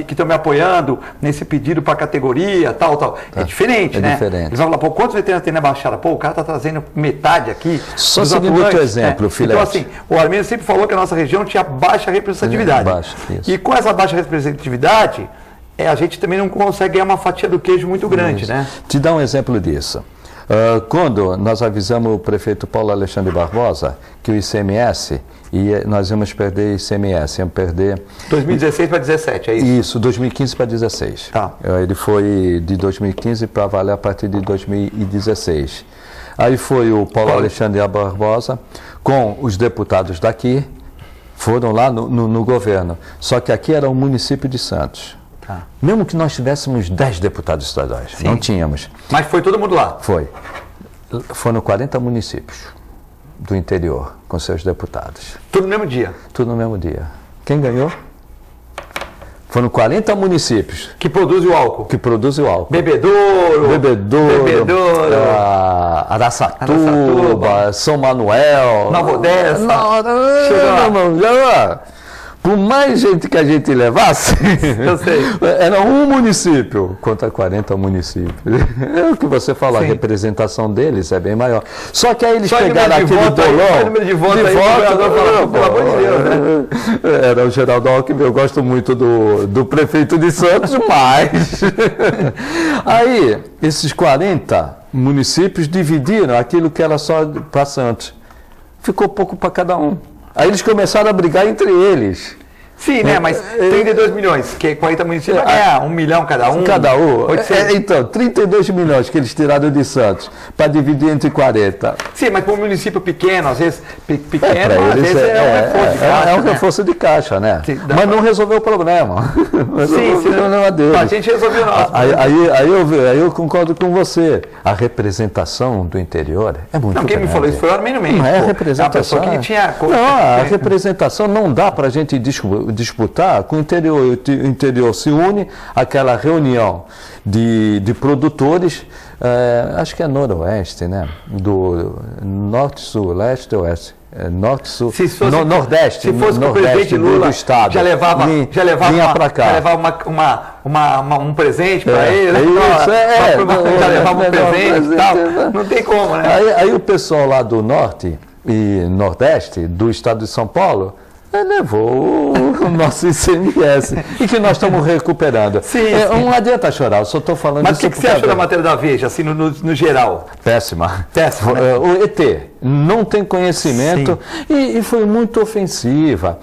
Speaker 1: que estão me apoiando nesse pedido para a categoria, tal. É diferente, né?
Speaker 2: Diferente.
Speaker 1: Eles vão falar, pô, quantos veterinários tem na Baixada? Pô, o cara está trazendo metade aqui.
Speaker 2: Só seguindo o teu exemplo, Filete.
Speaker 1: Então, assim, o Armênio sempre falou que a nossa região tinha baixa representatividade. E com essa baixa representatividade, a gente também não consegue ganhar uma fatia do queijo muito grande, né?
Speaker 2: Te dar um exemplo disso. Quando nós avisamos o prefeito Paulo Alexandre Barbosa que o ICMS, nós íamos perder ICMS, íamos perder...
Speaker 1: 2016 para 2017, é isso?
Speaker 2: Isso, 2015 para 2016.
Speaker 1: Tá.
Speaker 2: Ele foi de 2015 para valer a partir de 2016. Aí foi o Paulo Alexandre Barbosa com os deputados daqui, foram lá no governo. Só que aqui era o município de Santos.
Speaker 1: Tá.
Speaker 2: Mesmo que nós tivéssemos 10 deputados estaduais, não tínhamos.
Speaker 1: Mas foi todo mundo lá?
Speaker 2: Foi. Foram 40 municípios do interior com seus deputados.
Speaker 1: Tudo no mesmo dia?
Speaker 2: Tudo no mesmo dia. Quem ganhou? Foram 40 municípios.
Speaker 1: Que produzem o álcool?
Speaker 2: Que produzem o álcool.
Speaker 1: Bebedouro,
Speaker 2: Araçatuba, São Manuel,
Speaker 1: Nova Odessa.
Speaker 2: Por mais gente que a gente levasse,
Speaker 1: eu sei.
Speaker 2: Era um município contra 40 municípios. É o que você fala, a representação deles é bem maior. Só que aí eles pegaram aquele bolão.
Speaker 1: Número de voto aí, pelo amor de Deus, né?
Speaker 2: Era o Geraldo Alckmin, eu gosto muito do prefeito de Santos, mas... Aí, esses 40 municípios dividiram aquilo que era só para Santos. Ficou pouco para cada um. Aí eles começaram a brigar entre eles.
Speaker 1: Sim, né? Mas 32 milhões, que 40 municípios vai ganhar 1 milhão cada um.
Speaker 2: Cada um.
Speaker 1: 800.
Speaker 2: Então, 32 milhões que eles tiraram de Santos para dividir entre 40.
Speaker 1: Sim, mas para um município pequeno, às vezes pequeno,
Speaker 2: às
Speaker 1: vezes
Speaker 2: é
Speaker 1: um reforço de caixa.
Speaker 2: É um reforço de caixa, né?
Speaker 1: Sim,
Speaker 2: mas não resolveu o problema.
Speaker 1: Sim,
Speaker 2: o problema deles.
Speaker 1: A gente resolveu nós.
Speaker 2: Aí eu concordo com você. A representação do interior é muito grande.
Speaker 1: Quem me falou isso foi o Armênio Mendes.
Speaker 2: Não é a representação.
Speaker 1: A pessoa que tinha...
Speaker 2: Não, a representação não dá para a gente disputar com o interior. O interior se une àquela reunião de produtores, acho que é noroeste, né? Do norte, sul, leste, oeste. Norte, sul, nordeste.
Speaker 1: Se fosse com o presidente Lula,
Speaker 2: do estado,
Speaker 1: já levava um presente para ele. Já levava um presente e tal. Não tem como, né?
Speaker 2: Aí o pessoal lá do norte e nordeste do estado de São Paulo levou o nosso ICMS e que nós estamos recuperando.
Speaker 1: Sim.
Speaker 2: Não adianta chorar, eu só estou falando
Speaker 1: Mas o que você achou da matéria da Veja, assim, no geral?
Speaker 2: Péssima.
Speaker 1: Péssima, né?
Speaker 2: O ET não tem conhecimento e foi muito ofensiva.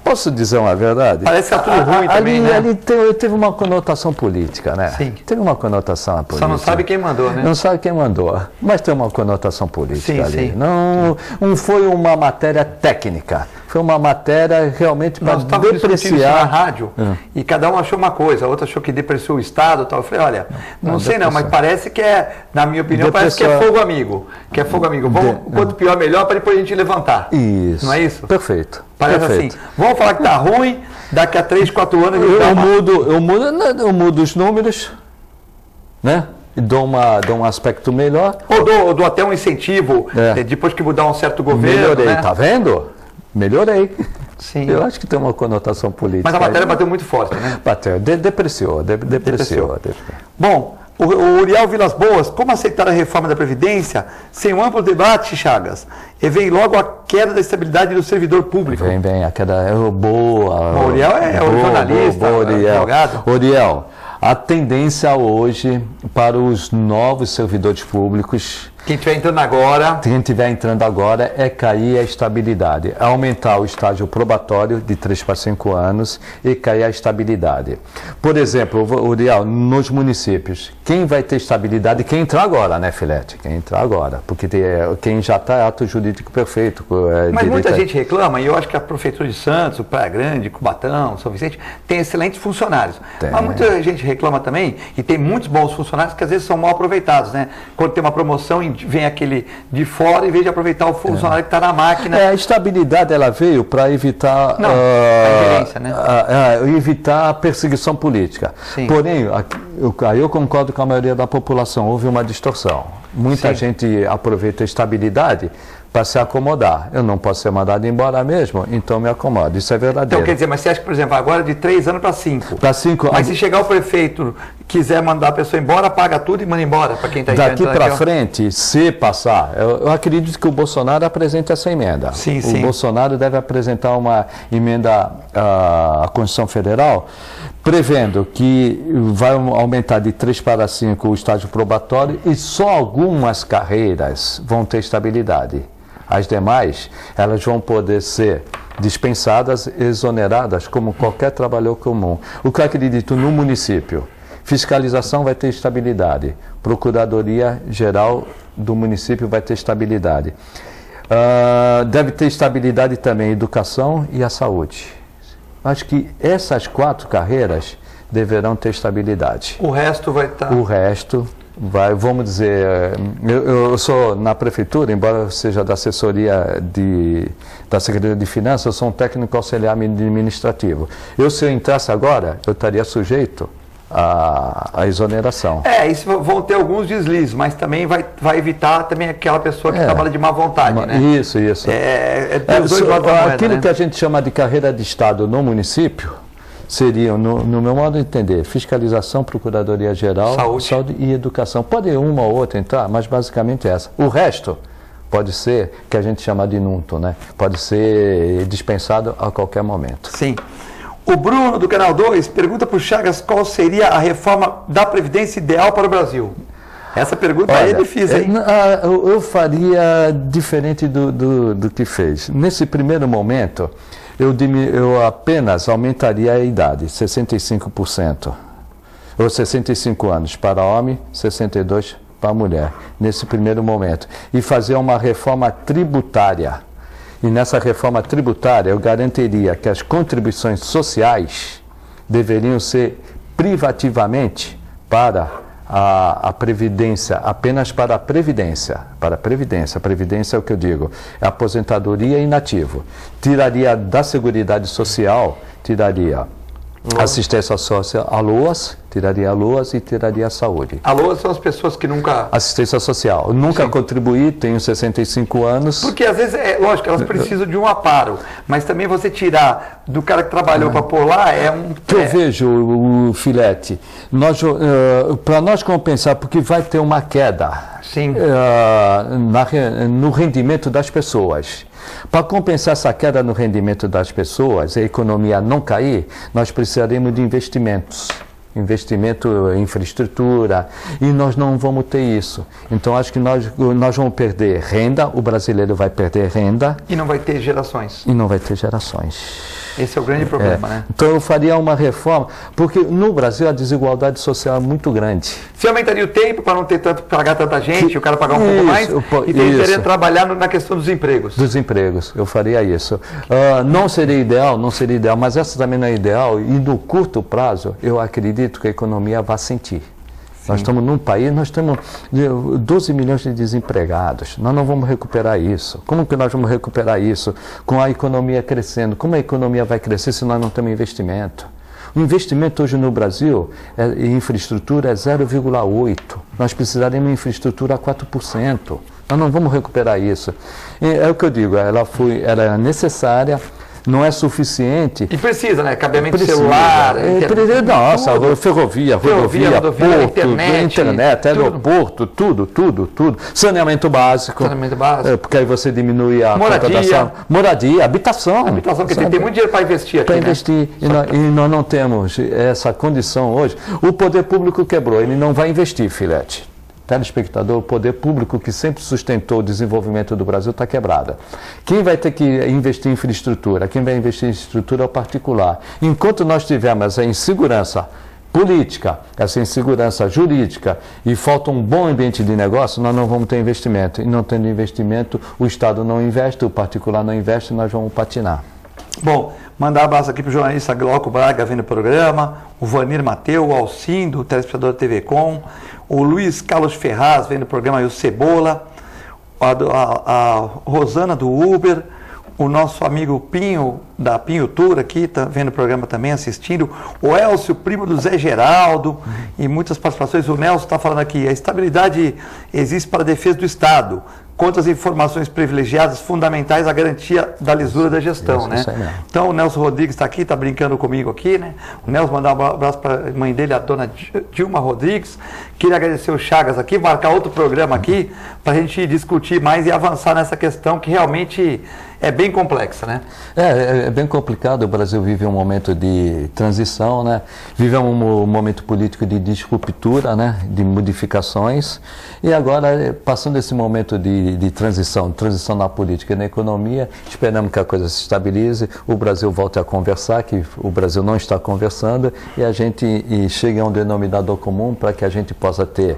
Speaker 2: Posso dizer uma verdade?
Speaker 1: Parece que está tudo ruim também, né?
Speaker 2: Ali teve uma conotação política, né?
Speaker 1: Sim.
Speaker 2: Teve uma conotação política.
Speaker 1: Só não sabe quem mandou, né?
Speaker 2: Não sabe quem mandou, mas tem uma conotação política ali.
Speaker 1: Sim.
Speaker 2: Não foi uma matéria técnica, foi uma matéria realmente para depreciar.
Speaker 1: Na rádio e cada um achou uma coisa, a outra achou que depreciou o Estado e tal. Eu falei, olha, não sei não, mas parece que na minha opinião, parece que é fogo amigo. Quanto pior, melhor, para depois a gente levantar.
Speaker 2: Isso.
Speaker 1: Não é isso?
Speaker 2: Perfeito.
Speaker 1: Parece assim, vamos falar que está ruim, daqui a 3, 4 anos
Speaker 2: eu mudo os números, né? E dou um aspecto melhor.
Speaker 1: Ou dou até um incentivo, depois que mudar um certo governo.
Speaker 2: Melhorei,
Speaker 1: né?
Speaker 2: tá vendo? Melhorei.
Speaker 1: Sim.
Speaker 2: Eu acho que tem uma conotação política.
Speaker 1: Mas a matéria bateu muito forte, né?
Speaker 2: Bateu, depreciou.
Speaker 1: Bom, o Uriel Vilas Boas, como aceitar a reforma da Previdência sem um amplo debate, Chagas? E vem logo a queda da estabilidade do servidor público.
Speaker 2: Vem, a queda é boa.
Speaker 1: O Uriel é o jornalista, advogado.
Speaker 2: Uriel, a tendência hoje para os novos servidores públicos...
Speaker 1: Quem estiver entrando agora
Speaker 2: é cair a estabilidade, aumentar o estágio probatório de 3 para 5 anos e cair a estabilidade. Por exemplo, Uriel, nos municípios, quem vai ter estabilidade? Quem entrar agora, né, Filete? Quem entrar agora, porque quem já está ato jurídico perfeito.
Speaker 1: Mas muita gente reclama, e eu acho que a Prefeitura de Santos, Praia Grande, Cubatão, São Vicente, tem excelentes funcionários. Mas muita gente reclama também, e tem muitos bons funcionários que às vezes são mal aproveitados, né? Quando tem uma promoção vem aquele de fora, em vez de aproveitar o funcionário que está na máquina.
Speaker 2: A estabilidade ela veio para evitar
Speaker 1: a ingerência, né?
Speaker 2: Evitar a perseguição política.
Speaker 1: Sim.
Speaker 2: Porém, eu concordo com a maioria da população, houve uma distorção. Muita gente aproveita a estabilidade para se acomodar. Eu não posso ser mandado embora mesmo, então me acomodo. Isso é verdadeiro.
Speaker 1: Então, quer dizer, mas você acha que, por exemplo, agora de 3 anos para 5?
Speaker 2: Para 5
Speaker 1: Mas se chegar o prefeito, quiser mandar a pessoa embora, paga tudo e manda embora para quem está
Speaker 2: daqui para frente, se passar, eu acredito que o Bolsonaro apresente essa emenda.
Speaker 1: Sim,
Speaker 2: o Bolsonaro deve apresentar uma emenda à Constituição Federal, prevendo que vai aumentar de 3 para 5 o estágio probatório e só algumas carreiras vão ter estabilidade. As demais, elas vão poder ser dispensadas, exoneradas, como qualquer trabalhador comum. O que eu acredito no município? Fiscalização vai ter estabilidade. Procuradoria Geral do município vai ter estabilidade. Deve ter estabilidade também a educação e a saúde. Acho que essas 4 carreiras deverão ter estabilidade.
Speaker 1: O resto vai estar...
Speaker 2: O resto... vamos dizer, eu sou na prefeitura, embora eu seja da assessoria da Secretaria de Finanças, eu sou um técnico auxiliar administrativo. Se eu entrasse agora, eu estaria sujeito à exoneração.
Speaker 1: Isso vão ter alguns deslizes, mas também vai evitar também aquela pessoa que trabalha de má vontade, né?
Speaker 2: Isso.
Speaker 1: Os dois lados da moeda,
Speaker 2: aquilo,
Speaker 1: né?
Speaker 2: que a gente chama de carreira de Estado no município, seriam, no meu modo de entender, fiscalização, procuradoria geral, saúde e educação. Pode uma ou outra entrar, mas basicamente essa. O resto pode ser, que a gente chama de inunto, né? Pode ser dispensado a qualquer momento.
Speaker 1: Sim. O Bruno, do Canal 2, pergunta para o Chagas qual seria a reforma da Previdência ideal para o Brasil. Essa pergunta aí é difícil, hein?
Speaker 2: Eu faria diferente do que fez. Nesse primeiro momento, eu apenas aumentaria a idade, 65%. Ou 65 anos para homem, 62 para mulher, nesse primeiro momento. E fazer uma reforma tributária. E nessa reforma tributária, eu garantiria que as contribuições sociais deveriam ser privativamente para a Previdência, apenas para a Previdência. Para a Previdência. A Previdência é o que eu digo, é aposentadoria e inativo. Tiraria da Seguridade Social, tiraria assistência social, a LOAS, tiraria a LOAS e tiraria a saúde.
Speaker 1: A LOAS são as pessoas que nunca...
Speaker 2: Assistência social. Nunca contribuí, tenho 65 anos.
Speaker 1: Porque às vezes, lógico, elas precisam de um aparo, mas também você tirar do cara que trabalhou para pôr lá
Speaker 2: Eu vejo, o Filete, para nós compensar, porque vai ter uma queda no rendimento das pessoas. Para compensar essa queda no rendimento das pessoas, a economia não cair, nós precisaremos de investimentos. Investimento em infraestrutura, e nós não vamos ter isso. Então, acho que nós vamos perder renda, o brasileiro vai perder renda.
Speaker 1: E não vai ter gerações.
Speaker 2: Esse
Speaker 1: é o grande problema, né?
Speaker 2: Então, eu faria uma reforma, porque no Brasil a desigualdade social é muito grande.
Speaker 1: Você aumentaria o tempo para não ter pagar tanta gente, o cara pagar um pouco mais, e tentaria trabalhar na questão dos empregos.
Speaker 2: Dos empregos, eu faria isso. Não seria ideal, mas essa também não é ideal, e no curto prazo, eu acredito que a economia vai sentir. Nós estamos num país, nós temos 12 milhões de desempregados. Nós não vamos recuperar isso. Como que nós vamos recuperar isso com a economia crescendo? Como a economia vai crescer se nós não temos investimento? O investimento hoje no Brasil em infraestrutura é 0,8%. Nós precisaremos de infraestrutura a 4%. Nós não vamos recuperar isso. É o que eu digo, ela é necessária. Não é suficiente.
Speaker 1: E precisa, né? Cabeamento celular.
Speaker 2: Nossa, ferrovia, rodovia, porto, internet, aeroporto, tudo. Saneamento básico. Porque aí você diminui a conta moradia, habitação.
Speaker 1: Porque tem muito dinheiro para investir aqui.
Speaker 2: Para investir. E nós não temos essa condição hoje. O poder público quebrou, ele não vai investir, Filete. Telespectador, o poder público que sempre sustentou o desenvolvimento do Brasil está quebrado. Quem vai ter que investir em infraestrutura? Quem vai investir em infraestrutura é o particular. Enquanto nós tivermos a insegurança política, essa insegurança jurídica e falta um bom ambiente de negócio, nós não vamos ter investimento. E não tendo investimento, o Estado não investe, o particular não investe, nós vamos patinar.
Speaker 1: Bom, mandar um abraço aqui para o jornalista Glauco Braga vendo o programa, o Vanir Mateu, o Alcindo, o telespectador da TV Com, o Luiz Carlos Ferraz vendo o programa e o Cebola, a Rosana do Uber, o nosso amigo Pinho, da Pinho Tour aqui, está vendo o programa também, assistindo, o Elcio, primo do Zé Geraldo, e muitas participações. O Nelson está falando aqui, a estabilidade existe para a defesa do Estado, contra as informações privilegiadas fundamentais à garantia da lisura da gestão, né? Então o Nelson Rodrigues está aqui, está brincando comigo aqui, né? O Nelson mandar um abraço para a mãe dele, a dona Dilma Rodrigues. Queria agradecer o Chagas aqui, marcar outro programa aqui para a gente discutir mais e avançar nessa questão que realmente é bem complexa, né?
Speaker 2: É bem complicado. O Brasil vive um momento de transição, né? Vive um momento político de ruptura, né? De modificações. E agora, passando esse momento de transição na política e na economia, esperamos que a coisa se estabilize, o Brasil volte a conversar, que o Brasil não está conversando, e a gente chegue a um denominador comum para que a gente possa ter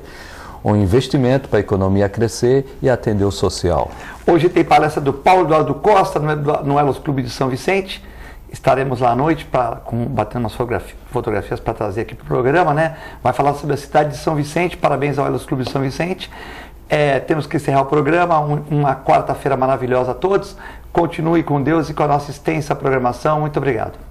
Speaker 2: um investimento para a economia crescer e atender o social.
Speaker 1: Hoje tem palestra do Paulo Eduardo Costa no Elos Clube de São Vicente. Estaremos lá à noite batendo umas fotografias para trazer aqui para o programa, né? Vai falar sobre a cidade de São Vicente. Parabéns ao Elos Clube de São Vicente. Temos que encerrar o programa. Uma quarta-feira maravilhosa a todos. Continue com Deus e com a nossa extensa programação. Muito obrigado.